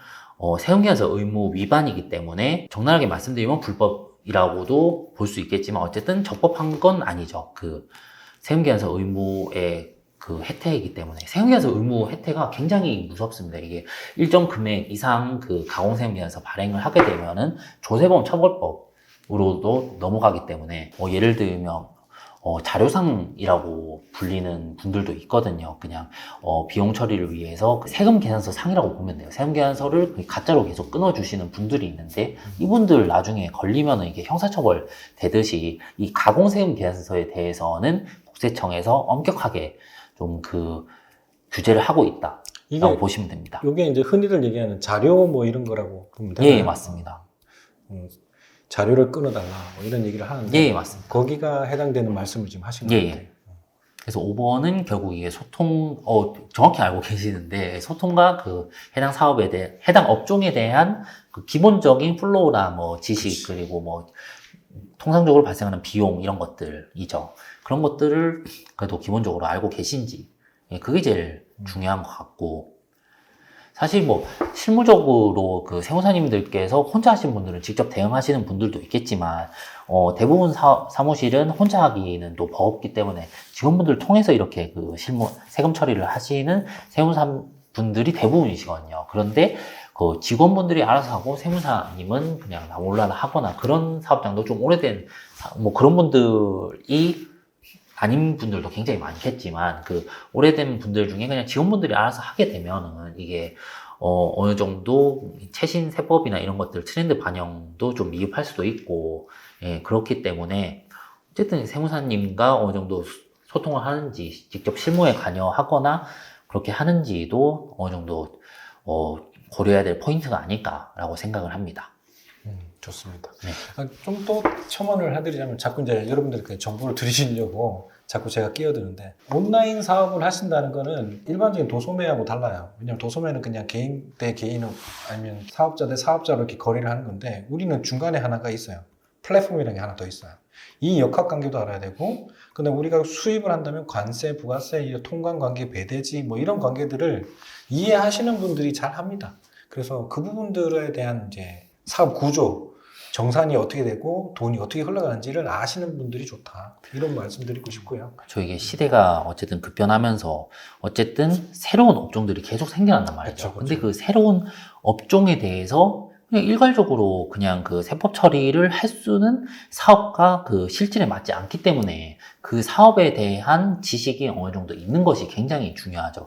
세금계산서 의무 위반이기 때문에 적나라하게 말씀드리면 불법이라고도 볼 수 있겠지만 어쨌든 적법한 건 아니죠. 그 세금계산서 의무의 그 혜택이기 때문에 세금계산서 의무 혜택이 굉장히 무섭습니다. 이게 일정 금액 이상 그 가공세금계산서 발행을 하게 되면은 조세범 처벌법으로도 넘어가기 때문에 예를 들면 자료상이라고 불리는 분들도 있거든요. 그냥 비용 처리를 위해서 그 세금 계산서 상이라고 보면 돼요. 세금 계산서를 가짜로 계속 끊어주시는 분들이 있는데 이분들 나중에 걸리면 이게 형사처벌 되듯이 이 가공세금 계산서에 대해서는 국세청에서 엄격하게 좀 그 규제를 하고 있다라고 보시면 됩니다. 이게 이제 흔히들 얘기하는 자료 뭐 이런 거라고 보면 되나요? 예, 맞습니다. 자료를 끊어달라 뭐 이런 얘기를 하는데 예, 맞습니다. 거기가 해당되는 말씀을 지금 하신 것 예, 같아요. 그래서 5번은 결국 이게 정확히 알고 계시는데, 소통과 그 해당 사업에 대해, 해당 업종에 대한 그 기본적인 플로우나 뭐 지식, 그리고 뭐 통상적으로 발생하는 비용, 이런 것들이죠. 그런 것들을 그래도 기본적으로 알고 계신지, 그게 제일 중요한 것 같고, 사실 뭐 실무적으로 그 세무사님들께서 혼자 하시는 분들은 직접 대응하시는 분들도 있겠지만 대부분 사무실은 혼자 하기는 또 버겁기 때문에 직원분들 통해서 이렇게 그 세금 처리를 하시는 세무사분들이 대부분이시거든요. 그런데 그 직원분들이 알아서 하고 세무사님은 그냥 나몰라라 하거나 그런 사업장도 좀 오래된 뭐 그런 분들이 아닌 분들도 굉장히 많겠지만 그 오래된 분들 중에 그냥 직원분들이 알아서 하게 되면은 이게 어느 정도 최신 세법이나 이런 것들 트렌드 반영도 좀 미흡할 수도 있고 그렇기 때문에 어쨌든 세무사님과 어느 정도 소통을 하는지, 직접 실무에 관여하거나 그렇게 하는지도 어느 정도 고려해야 될 포인트가 아닐까라고 생각을 합니다. 좋습니다. 네. 좀 더 첨언을 해드리자면 자꾸 이제 여러분들께 정보를 드리시려고 자꾸 제가 끼어드는데 온라인 사업을 하신다는 거는 일반적인 도소매하고 달라요. 왜냐하면 도소매는 그냥 개인 대 개인 아니면 사업자 대 사업자로 이렇게 거래를 하는 건데 우리는 중간에 하나가 있어요. 플랫폼이라는 게 하나 더 있어요. 이 역학관계도 알아야 되고 근데 우리가 수입을 한다면 관세, 부가세, 통관관계, 배대지 뭐 이런 관계들을 이해하시는 분들이 잘 합니다. 그래서 그 부분들에 대한 이제 사업 구조 정산이 어떻게 되고 돈이 어떻게 흘러가는지를 아시는 분들이 좋다. 이런 말씀 드리고 싶고요. 그렇죠. 이게 시대가 어쨌든 급변하면서 어쨌든 새로운 업종들이 계속 생겨난단 말이죠. 그쵸, 그쵸. 근데 그 새로운 업종에 대해서 그냥 일괄적으로 그냥 그 세법 처리를 할 수는 사업과 그 실질에 맞지 않기 때문에 그 사업에 대한 지식이 어느 정도 있는 것이 굉장히 중요하죠.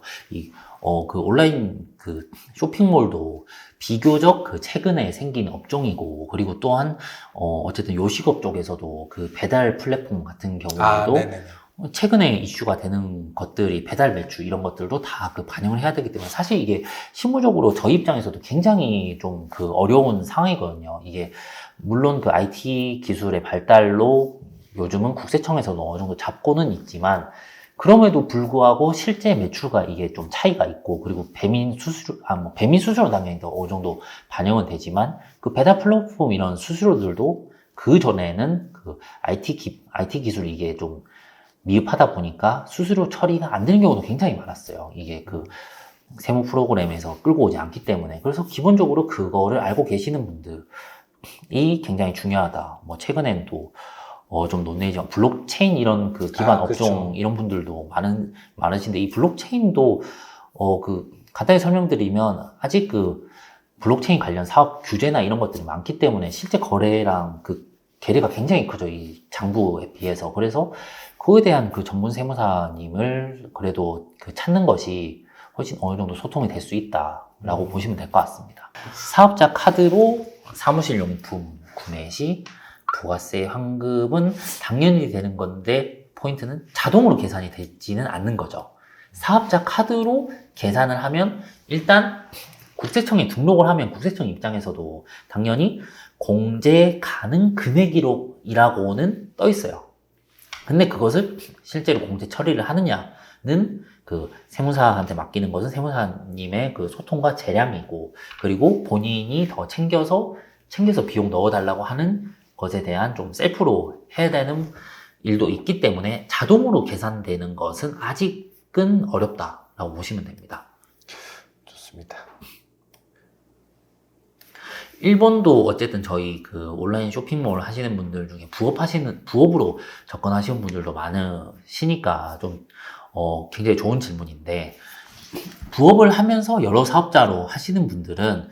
그 온라인 그 쇼핑몰도 비교적 그 최근에 생긴 업종이고, 그리고 또한, 어쨌든 요식업 쪽에서도 그 배달 플랫폼 같은 경우에도 네네네. 최근에 이슈가 되는 것들이 배달 매출 이런 것들도 다 그 반영을 해야 되기 때문에 사실 이게 실무적으로 저희 입장에서도 굉장히 좀 그 어려운 상황이거든요. 이게 물론 그 IT 기술의 발달로 요즘은 국세청에서도 어느 정도 잡고는 있지만 그럼에도 불구하고 실제 매출과 이게 좀 차이가 있고, 그리고 배민 수수료 당연히 어느 정도 반영은 되지만, 그 배달 플랫폼 이런 수수료들도 그 전에는 그 IT 기술 이게 좀 미흡하다 보니까 수수료 처리가 안 되는 경우도 굉장히 많았어요. 이게 그 세무 프로그램에서 끌고 오지 않기 때문에. 그래서 기본적으로 그거를 알고 계시는 분들이 굉장히 중요하다. 뭐 최근엔 또 좀 논의죠. 블록체인 이런 그 기반 업종 그렇죠. 이런 분들도 많으신데 이 블록체인도 간단히 설명드리면 아직 그 블록체인 관련 사업 규제나 이런 것들이 많기 때문에 실제 거래랑 그 괴리가 굉장히 크죠. 이 장부에 비해서. 그래서 그거에 대한 그 전문 세무사님을 그래도 그 찾는 것이 훨씬 어느 정도 소통이 될 수 있다라고 보시면 될 것 같습니다. 사업자 카드로 사무실 용품 구매 시 부가세 환급은 당연히 되는 건데 포인트는 자동으로 계산이 되지는 않는 거죠. 사업자 카드로 계산을 하면 일단 국세청에 등록을 하면 국세청 입장에서도 당연히 공제 가능 금액기록이라고는 떠 있어요. 근데 그것을 실제로 공제 처리를 하느냐는 그 세무사한테 맡기는 것은 세무사님의 그 소통과 재량이고, 그리고 본인이 더 챙겨서 비용 넣어달라고 하는 것에 대한 좀 셀프로 해야 되는 일도 있기 때문에 자동으로 계산되는 것은 아직은 어렵다라고 보시면 됩니다. 좋습니다. 일본도 어쨌든 저희 그 온라인 쇼핑몰 하시는 분들 중에 부업으로 접근하시는 분들도 많으시니까 좀 굉장히 좋은 질문인데, 부업을 하면서 여러 사업자로 하시는 분들은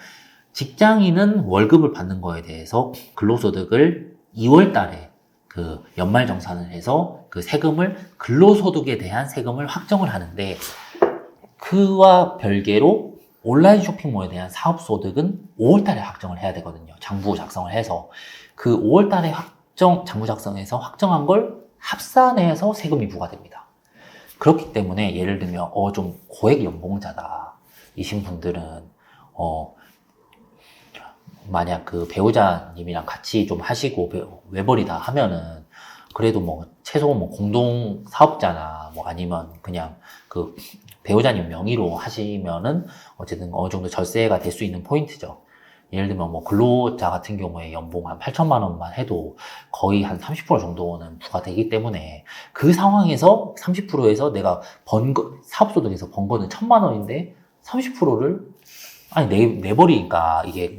직장인은 월급을 받는 거에 대해서 근로소득을 2월 달에 그 연말정산을 해서 그 세금을, 근로소득에 대한 세금을 확정을 하는데, 그와 별개로 온라인 쇼핑몰에 대한 사업소득은 5월 달에 확정을 해야 되거든요. 장부 작성을 해서. 그 5월 달에 장부 작성해서 확정한 걸 합산해서 세금이 부과됩니다. 그렇기 때문에 예를 들면 좀 고액 연봉자다 이신 분들은 만약 그 배우자님이랑 같이 좀 하시고 외벌이다 하면은 그래도 뭐 최소 뭐 공동 사업자나 뭐 아니면 그냥 그 배우자님 명의로 하시면은 어쨌든 어느 정도 절세가 될 수 있는 포인트죠. 예를 들면 뭐 근로자 같은 경우에 연봉 한 8천만 원만 해도 거의 한 30% 정도는 부과되기 때문에 그 상황에서 30%에서 내가 사업소득에서 번 거는 1,000만 원인데 30%를 내버리니까 이게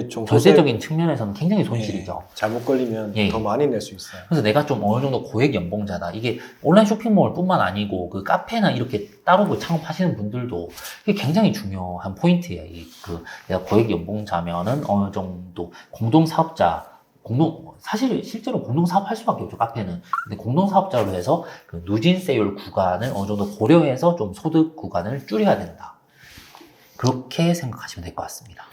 좀 절세적인 측면에서는 굉장히 손실이죠. 잘못 걸리면 예. 더 많이 낼 수 있어요. 그래서 내가 좀 어느 정도 고액 연봉자다. 이게 온라인 쇼핑몰 뿐만 아니고 그 카페나 이렇게 따로 그 창업하시는 분들도 이게 굉장히 중요한 포인트예요. 내가 고액 연봉자면은 어느 정도 사실 실제로 공동사업 할 수밖에 없죠, 카페는. 근데 공동사업자로 해서 그 누진세율 구간을 어느 정도 고려해서 좀 소득 구간을 줄여야 된다. 그렇게 생각하시면 될 것 같습니다.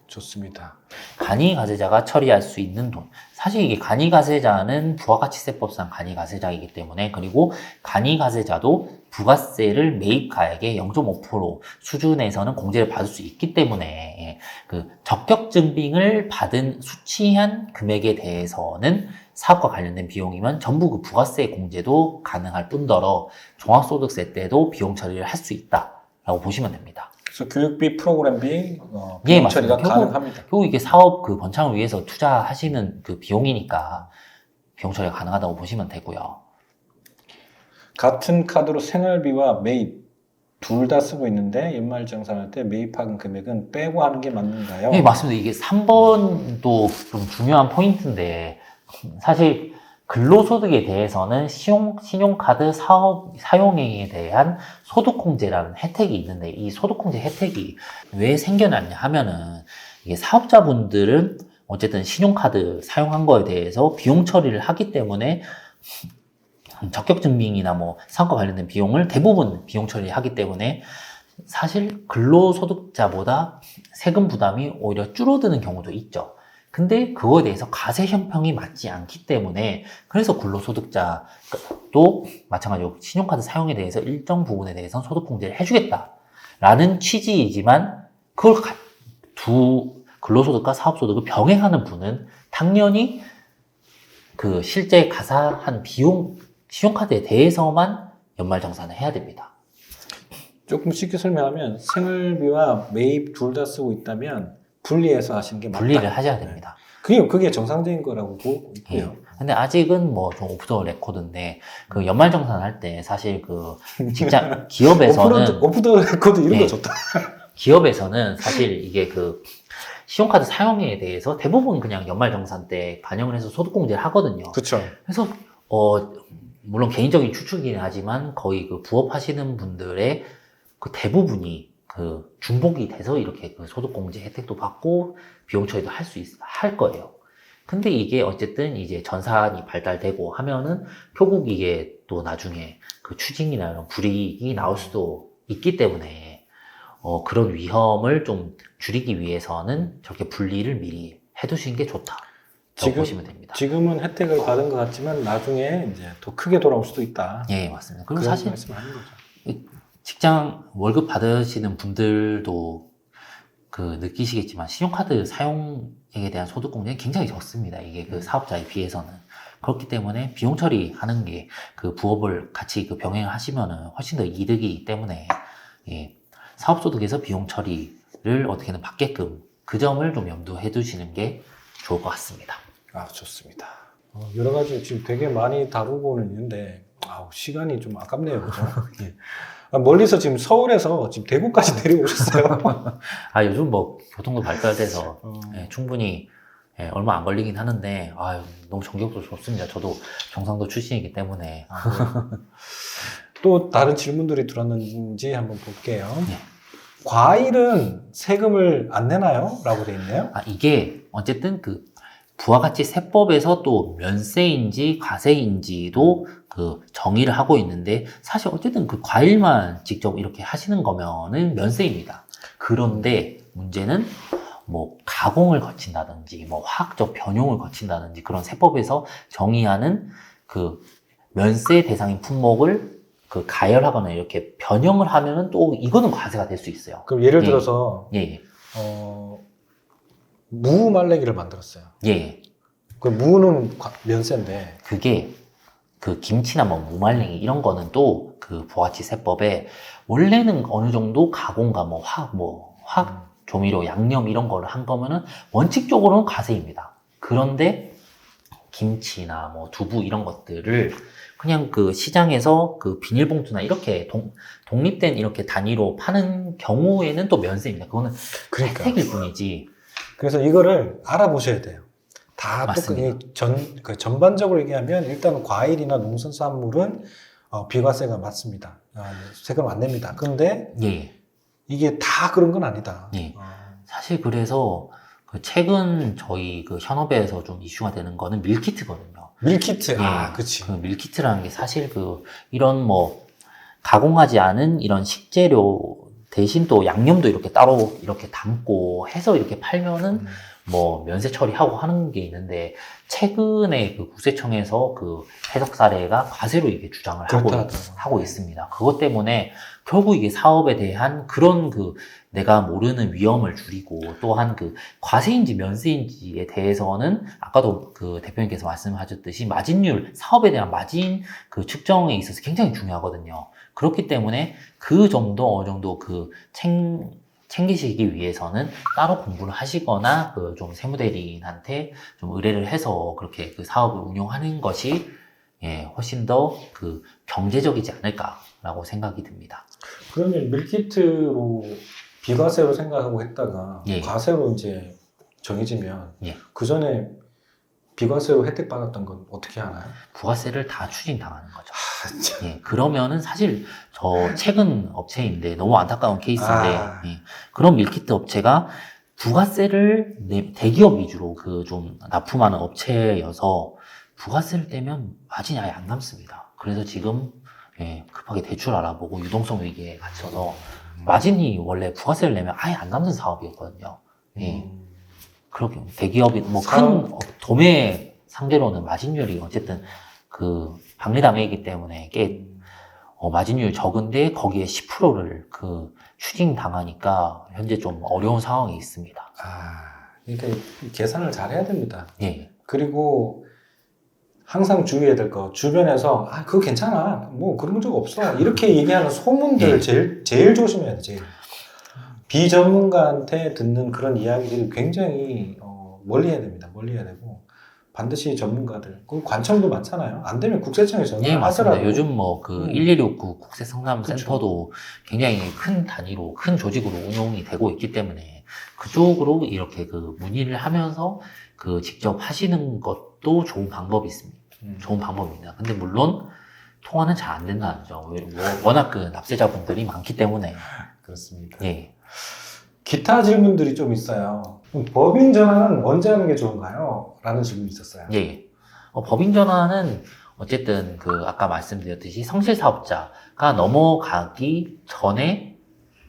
좋습니다. 간이 가세자가 처리할 수 있는 돈. 사실 이게 간이가세자는 부가가치세법상 간이가세자이기 때문에, 그리고 간이가세자도 부가세를 매입가액의 0.5% 수준에서는 공제를 받을 수 있기 때문에, 예, 그 적격 증빙을 받은 수치한 금액에 대해서는 사업과 관련된 비용이면 전부 그 부가세 공제도 가능할 뿐더러 종합소득세 때도 비용 처리를 할 수 있다라고 보시면 됩니다. 그래서 교육비, 프로그램비, 예, 비용 맞습니다. 처리가 결국- 가능합니다. 결국 이게 사업 그 번창을 위해서 투자하시는 그 비용이니까 비용 처리가 가능하다고 보시면 되고요. 같은 카드로 생활비와 매입 둘 다 쓰고 있는데 연말정산할 때 매입한 금액은 빼고 하는 게 맞는가요? 네, 맞습니다. 이게 3번도 좀 중요한 포인트인데, 사실 근로소득에 대해서는 신용카드 사업 사용액에 대한 소득공제라는 혜택이 있는데, 이 소득공제 혜택이 왜 생겨났냐 하면은, 이게 사업자분들은 어쨌든 신용카드 사용한 거에 대해서 비용 처리를 하기 때문에 적격 증빙이나 뭐 사업과 관련된 비용을 대부분 비용 처리하기 때문에 사실 근로소득자보다 세금 부담이 오히려 줄어드는 경우도 있죠. 근데 그거에 대해서 과세 형평이 맞지 않기 때문에, 그래서 근로소득자도 마찬가지로 신용카드 사용에 대해서 일정 부분에 대해서는 소득공제를 해주겠다라는 취지이지만, 그걸 두 근로소득과 사업소득을 병행하는 분은 당연히 그 실제 가사한 비용, 신용카드에 대해서만 연말정산을 해야 됩니다. 조금 쉽게 설명하면 생활비와 매입 둘 다 쓰고 있다면 분리해서 하시는 게 맞다. 분리를 하셔야 됩니다. 그게 정상적인 거라고 보고 예. 있고요. 근데 아직은 뭐 좀 오프 더 레코드인데, 그 연말정산할 때 사실 그 직장, 기업에서는, 오프 더 레코드 이런 예. 거 좋다. 기업에서는 사실 이게 그 신용카드 사용에 대해서 대부분 그냥 연말정산 때 반영을 해서 소득공제를 하거든요. 그렇죠. 그래서 물론 개인적인 추측이긴 하지만 거의 그 부업하시는 분들의 그 대부분이 그 중복이 돼서 이렇게 그 소득공제 혜택도 받고 비용 처리도 할 거예요. 근데 이게 어쨌든 이제 전산이 발달되고 하면은 결국 이게 또 나중에 그 추징이나 이런 불이익이 나올 수도 있기 때문에 그런 위험을 좀 줄이기 위해서는 저렇게 분리를 미리 해두시는 게 좋다라고 보시면 됩니다. 지금은 혜택을 받은 것 같지만 나중에 이제 더 크게 돌아올 수도 있다. 예, 맞습니다. 그리고 그런 사실 말씀하는 거죠. 직장 월급 받으시는 분들도 그 느끼시겠지만 신용카드 사용액에 대한 소득공제는 굉장히 적습니다. 이게 그 사업자에 비해서는. 그렇기 때문에 비용 처리하는 게 그 부업을 같이 그 병행을 하시면은 훨씬 더 이득이기 때문에, 예, 사업소득에서 비용 처리를 어떻게든 받게끔 그 점을 좀 염두해 두시는 게 좋을 것 같습니다. 아, 좋습니다. 여러 가지 지금 되게 많이 다루고는 있는데 시간이 좀 아깝네요. 그죠? 예. 멀리서 지금 서울에서 지금 대구까지 내려오셨어요. 요즘 뭐 교통도 발달돼서 예, 충분히 얼마 안 걸리긴 하는데, 너무 전격도 좋습니다. 저도 경상도 출신이기 때문에. 또 다른 질문들이 들었는지 한번 볼게요. 네. 과일은 세금을 안 내나요? 라고 돼 있네요. 이게 어쨌든 그 부가가치세법에서 또 면세인지 과세인지도 그 정의를 하고 있는데, 사실 어쨌든 그 과일만 직접 이렇게 하시는 거면은 면세입니다. 그런데 문제는 뭐 가공을 거친다든지 뭐 화학적 변형을 거친다든지 그런 세법에서 정의하는 그 면세 대상인 품목을 그 가열하거나 이렇게 변형을 하면은 또 이거는 과세가 될 수 있어요. 그럼 예를 예. 들어서 예, 무 말랭이를 만들었어요. 예. 그 무는 면세인데 그게 그 김치나 뭐 무말랭이 이런 거는 또 그 부가가치세법에 원래는 어느 정도 가공과 뭐 화학 조미료, 양념 이런 거를 한 거면은 원칙적으로는 과세입니다. 그런데 김치나 뭐 두부 이런 것들을 그냥 그 시장에서 그 비닐봉투나 이렇게 독립된 이렇게 단위로 파는 경우에는 또 면세입니다. 그거는 그러니까. 혜택일 뿐이지. 그래서 이거를 알아보셔야 돼요. 다 맞습니다. 전반적으로 얘기하면 일단 과일이나 농수산물은 비과세가 맞습니다. 세금 안 냅니다. 그런데 예. 이게 다 그런 건 아니다. 예. 사실 그래서 그 최근 저희 그 현업에서 좀 이슈가 되는 거는 밀키트거든요. 밀키트, 예. 그치. 그 밀키트라는 게 사실 그 이런 뭐 가공하지 않은 이런 식재료 대신 또 양념도 이렇게 따로 이렇게 담고 해서 이렇게 팔면은 뭐 면세 처리하고 하는 게 있는데 최근에 그 국세청에서 그 해석 사례가 과세로 이게 주장을 그렇다 하더라고요. 하고 있습니다. 그것 때문에 결국 이게 사업에 대한 그런 그 내가 모르는 위험을 줄이고 또한 그 과세인지 면세인지에 대해서는 아까도 그 대표님께서 말씀하셨듯이 마진율, 사업에 대한 마진 그 측정에 있어서 굉장히 중요하거든요. 그렇기 때문에 그 정도 어느 정도 그 챙기시기 위해서는 따로 공부를 하시거나 그 좀 세무대리인한테 좀 의뢰를 해서 그렇게 그 사업을 운영하는 것이 예, 훨씬 더 그 경제적이지 않을까라고 생각이 듭니다. 그러면 밀키트로 비과세로 생각하고 했다가 예. 과세로 이제 정해지면 예. 그 전에 비과세로 혜택 받았던 건 어떻게 하나요? 부가세를 다 추징당하는 거죠. 참. 예, 그러면은 사실 저 최근 업체인데 너무 안타까운 케이스인데 아. 예, 그런 밀키트 업체가 부가세를 대기업 위주로 그 좀 납품하는 업체여서 부가세를 떼면 마진이 아예 안 남습니다. 그래서 지금 예, 급하게 대출 알아보고 유동성 위기에 갇혀서 마진이 원래 부가세를 내면 아예 안 남는 사업이었거든요. 예, 그렇게 대기업이 뭐 큰 도매 상대로는 마진율이 어쨌든 그 박리담회이기 때문에 꽤 마진율 적은데 거기에 10%를 그 추징 당하니까 현재 좀 어려운 상황이 있습니다. 그러니까 이 계산을 잘 해야 됩니다. 예, 그리고 항상 주의해야 될 거, 주변에서 그거 괜찮아, 뭐 그런 적 없어, 이렇게 얘기하는 소문들 예. 제일 조심해야 돼. 제일 비전문가한테 듣는 그런 이야기들이 굉장히 멀리 해야 됩니다. 멀리 해야 되고 반드시 전문가들, 그 관청도 많잖아요. 안 되면 국세청에 예, 전화를 맞습니다. 하더라고요. 요즘 뭐 그 1169 국세상담센터도 굉장히 큰 단위로, 큰 조직으로 운용이 되고 있기 때문에 그쪽으로 이렇게 그 문의를 하면서 그 직접 하시는 것도 좋은 방법이 있습니다. 좋은 방법입니다. 근데 물론 통화는 잘 안 된다는 점. 워낙 그 납세자분들이 많기 때문에. 그렇습니다. 예. 기타 질문들이 좀 있어요. 법인 전환은 언제 하는 게 좋은가요? 라는 질문이 있었어요. 예. 법인 전환은 어쨌든 그 아까 말씀드렸듯이 성실 사업자가 넘어가기 전에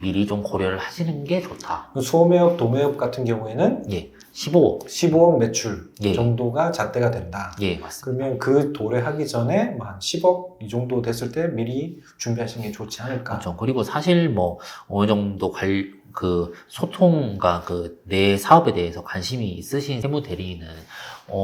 미리 좀 고려를 하시는 게 좋다. 소매업, 도매업 같은 경우에는 예. 15억. 15억 매출 예. 정도가 잣대가 된다. 예, 맞습니다. 그러면 그 도래하기 전에 뭐한 10억 이 정도 됐을 때 미리 준비하시는 게 좋지 않을까. 그렇죠. 그리고 사실 뭐 어느 정도 그 소통과 그 내 사업에 대해서 관심이 있으신 세무 대리인은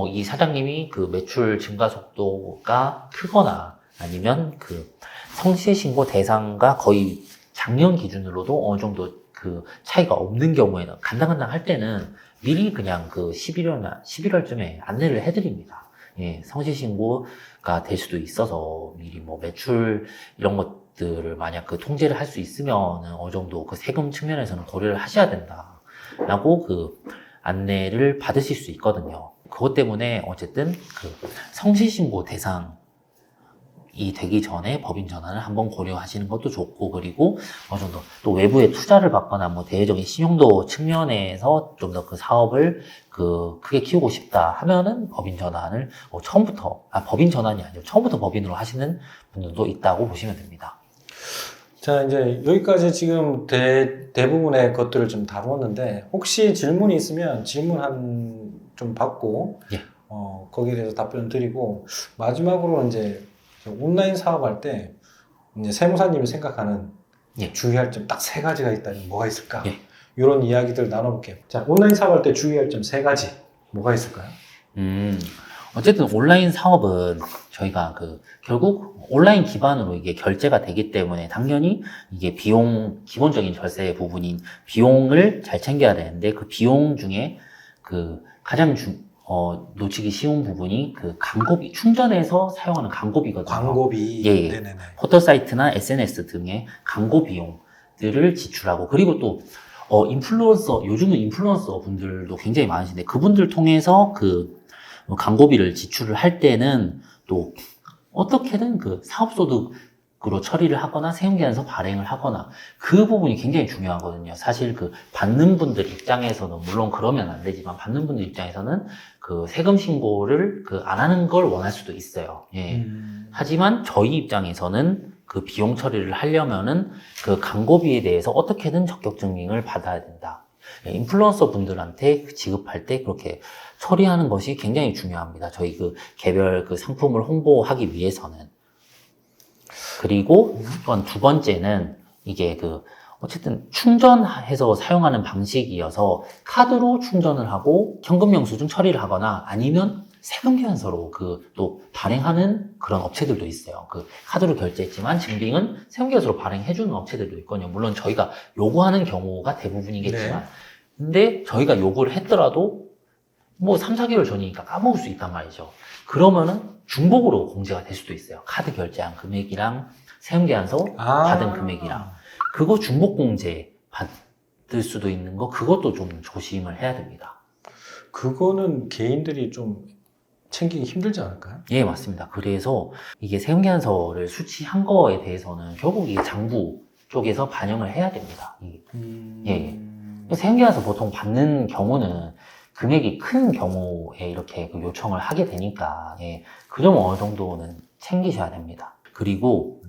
이 사장님이 그 매출 증가 속도가 크거나 아니면 그 성실 신고 대상과 거의 작년 기준으로도 어느 정도 그 차이가 없는 경우에는 간당간당 할 때는 미리 그냥 그 11월쯤에 안내를 해드립니다. 예, 성실 신고가 될 수도 있어서 미리 뭐 매출 이런 것들을 만약 그 통제를 할 수 있으면 어느 정도 그 세금 측면에서는 고려를 하셔야 된다라고 그 안내를 받으실 수 있거든요. 그것 때문에 어쨌든 그 성실 신고 대상이 되기 전에 법인 전환을 한번 고려하시는 것도 좋고, 그리고 어느 정도 또 외부에 투자를 받거나 뭐 대외적인 신용도 측면에서 좀 더 그 사업을 그 크게 키우고 싶다 하면은 법인 전환을 처음부터 법인 전환이 아니고 처음부터 법인으로 하시는 분들도 있다고 보시면 됩니다. 자, 이제 여기까지 지금 대부분의 것들을 좀 다루었는데, 혹시 질문이 있으면 질문 좀 받고, 예. 거기에 대해서 답변 드리고, 마지막으로 이제 온라인 사업할 때, 이제 세무사님이 생각하는 예. 주의할 점 딱 3가지가 있다면 뭐가 있을까? 예. 이런 이야기들 나눠볼게요. 자, 온라인 사업할 때 주의할 점 3가지. 뭐가 있을까요? 어쨌든 온라인 사업은 저희가 결국 온라인 기반으로 이게 결제가 되기 때문에 당연히 이게 기본적인 절세 부분인 비용을 잘 챙겨야 되는데, 그 비용 중에 가장 놓치기 쉬운 부분이 광고비, 충전해서 사용하는 광고비거든요. 광고비. 예. 네네네. 포털 사이트나 SNS 등의 광고 비용들을 지출하고, 그리고 또 요즘은 인플루언서 분들도 굉장히 많으신데 그분들 통해서 광고비를 지출을 할 때는 또 어떻게든 사업소득으로 처리를 하거나 세무계산서 발행을 하거나 그 부분이 굉장히 중요하거든요. 사실 받는 분들 입장에서는 물론 그러면 안 되지만, 받는 분들 입장에서는 세금 신고를 안 하는 걸 원할 수도 있어요. 예. 하지만 저희 입장에서는 비용 처리를 하려면은 광고비에 대해서 어떻게든 적격 증빙을 받아야 된다. 예, 인플루언서 분들한테 지급할 때 그렇게 처리하는 것이 굉장히 중요합니다. 저희 그 개별 그 상품을 홍보하기 위해서는. 그리고 또한 두 번째는 이게 그 어쨌든 충전해서 사용하는 방식이어서 카드로 충전을 하고 현금 영수증 처리를 하거나 아니면 세금 계산서로 그 또 발행하는 그런 업체들도 있어요. 그 카드로 결제했지만 증빙은 세금 계산서로 발행해주는 업체들도 있거든요. 물론 저희가 요구하는 경우가 대부분이겠지만, 근데 저희가 요구를 했더라도 뭐 3, 4개월 전이니까 까먹을 수 있단 말이죠. 그러면은 중복으로 공제가 될 수도 있어요. 카드 결제한 금액이랑 세금 계산서 받은 금액이랑. 그거 중복 공제 받을 수도 있는 거, 그것도 좀 조심을 해야 됩니다. 그거는 개인들이 좀 챙기기 힘들지 않을까요? 예, 맞습니다. 그래서 이게 세금 계산서를 수취한 거에 대해서는 결국 이 장부 쪽에서 반영을 해야 됩니다. 예. 세금 계산서 보통 받는 경우는 금액이 큰 경우에 이렇게 그 요청을 하게 되니까, 예, 그 점 어느 정도는 챙기셔야 됩니다. 그리고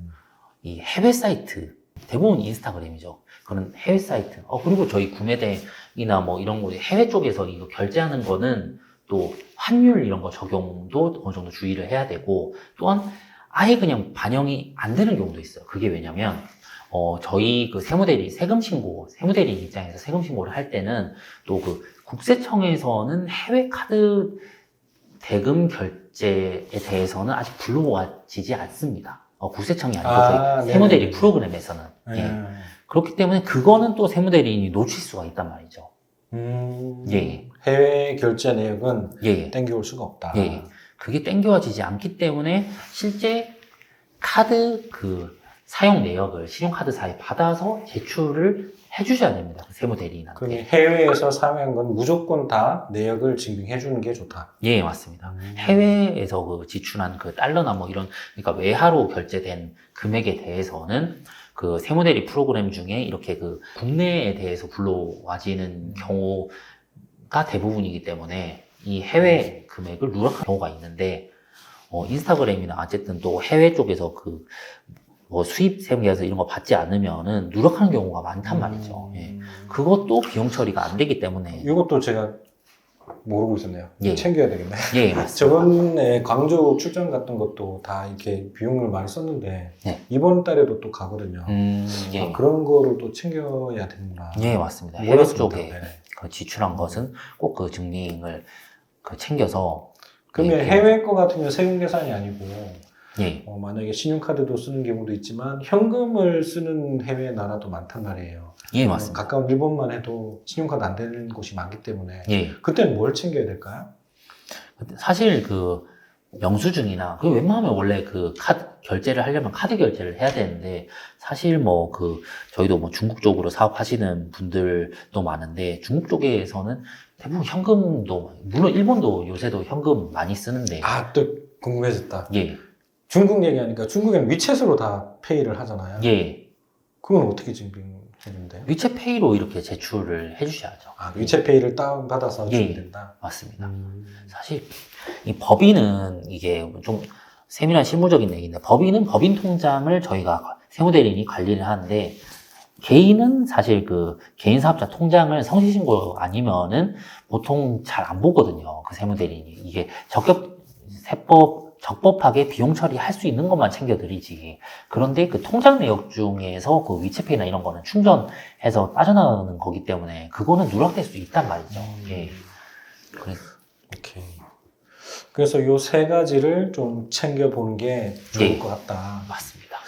이 해외 사이트, 대부분 인스타그램이죠. 그런 해외 사이트. 그리고 저희 구매대이나 뭐 이런 곳, 해외 쪽에서 이거 결제하는 거는 또 환율 이런 거 적용도 어느 정도 주의를 해야 되고, 또한 아예 그냥 반영이 안 되는 경우도 있어요. 그게 왜냐면, 저희 그 세무대리 입장에서 세금 신고를 할 때는 또 그 국세청에서는 해외 카드 대금 결제에 대해서는 아직 불러와지지 않습니다. 국세청이 아니고 저희 세무대리 프로그램에서는. 예. 그렇기 때문에 그거는 또 세무대리인이 놓칠 수가 있단 말이죠. 예. 해외 결제 내역은 예. 땡겨올 수가 없다. 예. 그게 땡겨와지지 않기 때문에 실제 카드 그 사용 내역을 신용카드사에 받아서 제출을 해주셔야 됩니다. 그 세무대리인한테. 그럼 해외에서 사용한 건 무조건 다 내역을 증빙해 주는 게 좋다. 예, 맞습니다. 해외에서 그 지출한 그 달러나 뭐 이런, 그러니까 외화로 결제된 금액에 대해서는 그 세무대리 프로그램 중에 이렇게 그 국내에 대해서 불러와지는 경우가 대부분이기 때문에 이 해외 금액을 누락하는 경우가 있는데, 인스타그램이나 어쨌든 또 해외 쪽에서 그 뭐 수입 세무계에서 이런 거 받지 않으면은 누락하는 경우가 많단 말이죠. 예. 그것도 비용 처리가 안 되기 때문에. 이것도 제가 모르고 있었네요. 예. 챙겨야 되겠네. 예, 맞습니다. 저번에 광주 출장 갔던 것도 다 이렇게 비용을 많이 썼는데 네. 이번 달에도 또 가거든요. 예. 그런 거를 또 챙겨야 되는구나. 예, 맞습니다. 해외 몰랐습니다. 쪽에 네. 그 지출한 것은 꼭 그 증빙을 그 챙겨서. 그러면 예, 해외 거 같으면 세금 계산이 아니고 예. 만약에 신용카드도 쓰는 경우도 있지만 현금을 쓰는 해외 나라도 많단 말이에요. 예, 맞습니다. 가까운 일본만 해도 신용카드 안 되는 곳이 많기 때문에 예. 그때는 뭘 챙겨야 될까요? 사실 그 영수증이나 그 웬만하면 원래 그 카드 결제를 하려면 카드 결제를 해야 되는데, 사실 뭐 그 저희도 뭐 중국 쪽으로 사업하시는 분들도 많은데 중국 쪽에서는 대부분 현금도, 물론 일본도 요새도 현금 많이 쓰는데. 또 궁금해졌다. 예. 중국 얘기하니까 중국에는 위챗으로 다 페이를 하잖아요. 예. 그건 어떻게 증빙해준대요? 위챗페이로 이렇게 제출을 해주셔야죠. 위챗페이를 다운받아서 예. 주면 된다? 맞습니다. 사실 이 법인은 이게 좀 세밀한 실무적인 얘기인데, 법인은 법인 통장을 저희가 세무대리인이 관리를 하는데, 개인은 사실 그 개인 사업자 통장을 성실신고 아니면은 보통 잘 안 보거든요. 그 세무대리인이. 이게 적법하게 비용 처리할 수 있는 것만 챙겨드리지. 그런데 그 통장 내역 중에서 그 위챗페이나 이런 거는 충전해서 빠져나가는 거기 때문에 그거는 누락될 수 있단 말이죠. 예. 오케이. 그래서 이 세 가지를 좀 챙겨보는 게 좋을 예. 것 같다. 맞습니다.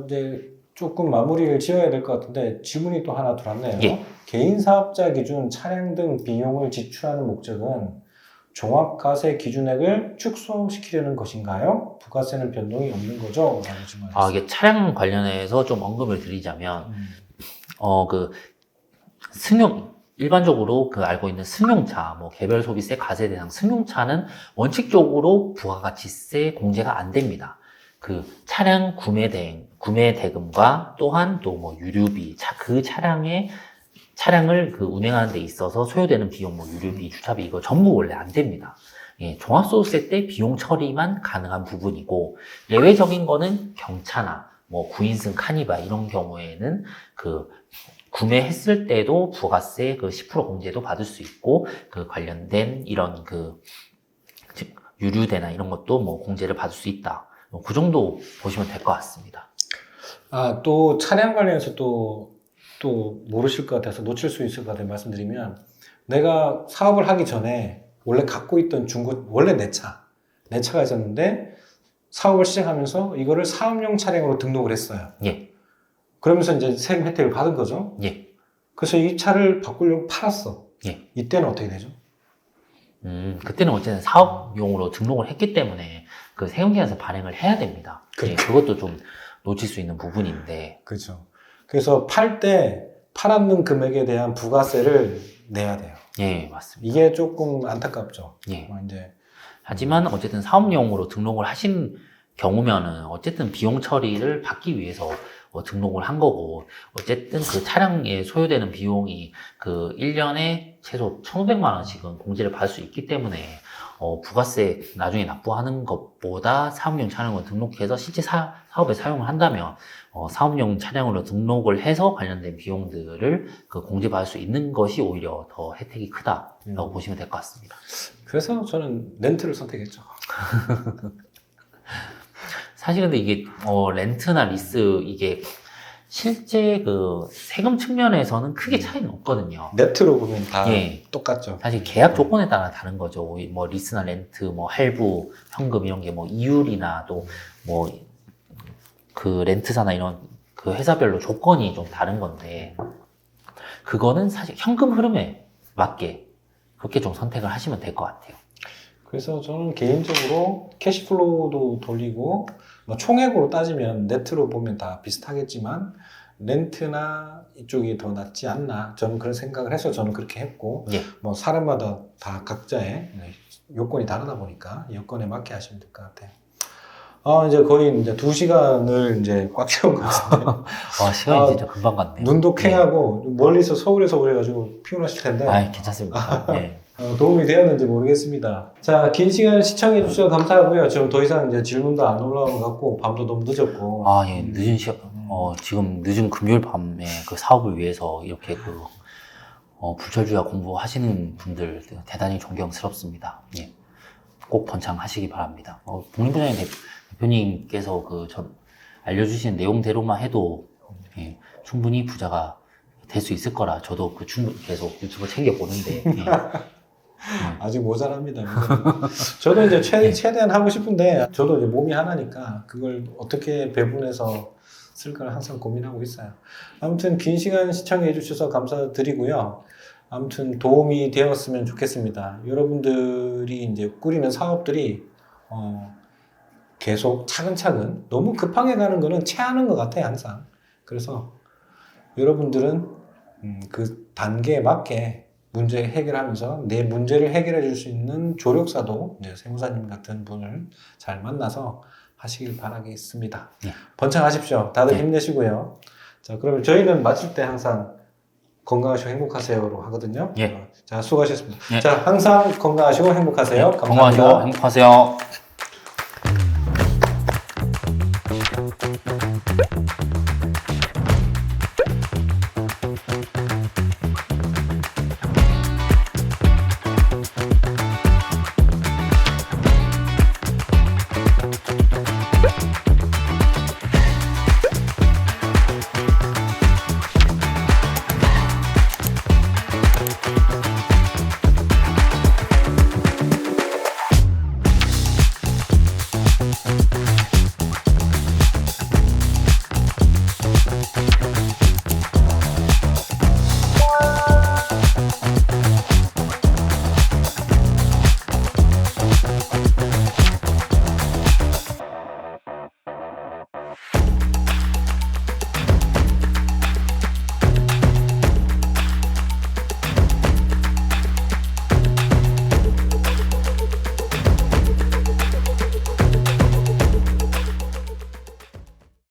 이제 조금 마무리를 지어야 될 것 같은데 질문이 또 하나 들어왔네요. 예. 개인 사업자 기준 차량 등 비용을 지출하는 목적은 종합과세 기준액을 축소시키려는 것인가요? 부가세는 변동이 없는 거죠? 라고 질문하셨어요. 이게 차량 관련해서 좀 언급을 드리자면, 일반적으로 그 알고 있는 승용차, 뭐 개별 소비세 과세 대상 승용차는 원칙적으로 부가가치세 공제가 안 됩니다. 그 차량 구매 대금과 또한 또 뭐 유류비, 그 차량을 그 운행하는 데 있어서 소요되는 비용, 뭐 유류비, 주차비 이거 전부 원래 안 됩니다. 예, 종합소득세 때 비용 처리만 가능한 부분이고, 예외적인 거는 경차나 뭐 구인승, 카니발 이런 경우에는 그 구매했을 때도 부가세 그 10% 공제도 받을 수 있고, 그 관련된 이런 즉 유류대나 이런 것도 뭐 공제를 받을 수 있다. 그 정도 보시면 될 것 같습니다. 아, 또 차량 관련해서 또 모르실 것 같아서 놓칠 수 있을 것 같아서 말씀드리면, 내가 사업을 하기 전에 원래 갖고 있던 원래 내 차가 있었는데 사업을 시작하면서 이거를 사업용 차량으로 등록을 했어요. 예. 그러면서 이제 세금 혜택을 받은 거죠. 예. 그래서 이 차를 바꾸려고 팔았어. 예. 이때는 어떻게 되죠? 그때는 어쨌든 사업용으로 등록을 했기 때문에 그 세금계산서 발행을 해야 됩니다. 그렇죠. 예, 그것도 좀 놓칠 수 있는 부분인데. 그렇죠. 그래서 팔 때 팔았는 금액에 대한 부가세를 내야 돼요. 예, 맞습니다. 이게 조금 안타깝죠. 예. 이제 하지만 어쨌든 사업용으로 등록을 하신 경우면은 어쨌든 비용 처리를 받기 위해서 등록을 한 거고, 어쨌든 그 차량에 소요되는 비용이 그 1년에 최소 1,500만 원씩은 공제를 받을 수 있기 때문에 부가세 나중에 납부하는 것보다 사업용 차량으로 등록해서 실제 사업에 사용을 한다면 사업용 차량으로 등록을 해서 관련된 비용들을 그 공제받을 수 있는 것이 오히려 더 혜택이 크다라고 보시면 될 것 같습니다. 그래서 저는 렌트를 선택했죠. 사실 근데 이게 렌트나 리스 이게 실제 그 세금 측면에서는 크게 차이는 없거든요. 네트로 보면 다 예. 똑같죠. 사실 계약 조건에 따라 다른 거죠. 뭐 리스나 렌트, 뭐 할부, 현금 이런 게 뭐 이율이나 또 뭐 그 렌트사나 이런 그 회사별로 조건이 좀 다른 건데, 그거는 사실 현금 흐름에 맞게 그렇게 좀 선택을 하시면 될 것 같아요. 그래서 저는 개인적으로 캐시플로우도 돌리고, 뭐 총액으로 따지면 네트로 보면 다 비슷하겠지만 렌트나 이쪽이 더 낫지 않나, 저는 그런 생각을 해서 저는 그렇게 했고, 예. 뭐 사람마다 다 각자의 요건이 다르다 보니까 여건에 맞게 하시면 될 것 같아요. 이제 거의 이제 2시간을 이제 꽉 채운 것 같은데. 와, 시간이 진짜 금방 갔네요. 눈도 캥하고 멀리서 서울에서 오래가지고 피곤하실 텐데. 괜찮습니다. 네. 도움이 되었는지 모르겠습니다. 자, 긴 시간 시청해 주셔서 감사하고요. 지금 더 이상 이제 질문도 안 올라온 것 같고, 밤도 너무 늦었고. 예, 지금 늦은 금요일 밤에 그 사업을 위해서 이렇게 불철주야 공부하시는 분들 대단히 존경스럽습니다. 예. 꼭 번창하시기 바랍니다. 복리부장님 대표님께서 알려주신 내용대로만 해도 예, 충분히 부자가 될 수 있을 거라 저도 계속 유튜브 챙겨보는데. 예. 아직 모자랍니다. 저도 이제 최대한 하고 싶은데, 저도 이제 몸이 하나니까 그걸 어떻게 배분해서 쓸까를 항상 고민하고 있어요. 아무튼 긴 시간 시청해 주셔서 감사드리고요. 아무튼 도움이 되었으면 좋겠습니다. 여러분들이 이제 꾸리는 사업들이 계속 차근차근, 너무 급하게 가는 거는 체하는 것 같아요, 항상. 그래서 여러분들은 그 단계에 맞게 문제 해결하면서 내 문제를 해결해 줄 수 있는 조력사도, 이제 세무사님 같은 분을 잘 만나서 하시길 바라겠습니다. 네. 번창하십시오. 다들 네. 힘내시고요. 자, 그러면 저희는 마칠 때 항상 건강하시고 행복하세요로 하거든요. 예. 자, 수고하셨습니다. 예. 자, 항상 건강하시고 행복하세요. 감사합니다. 건강하시고 행복하세요.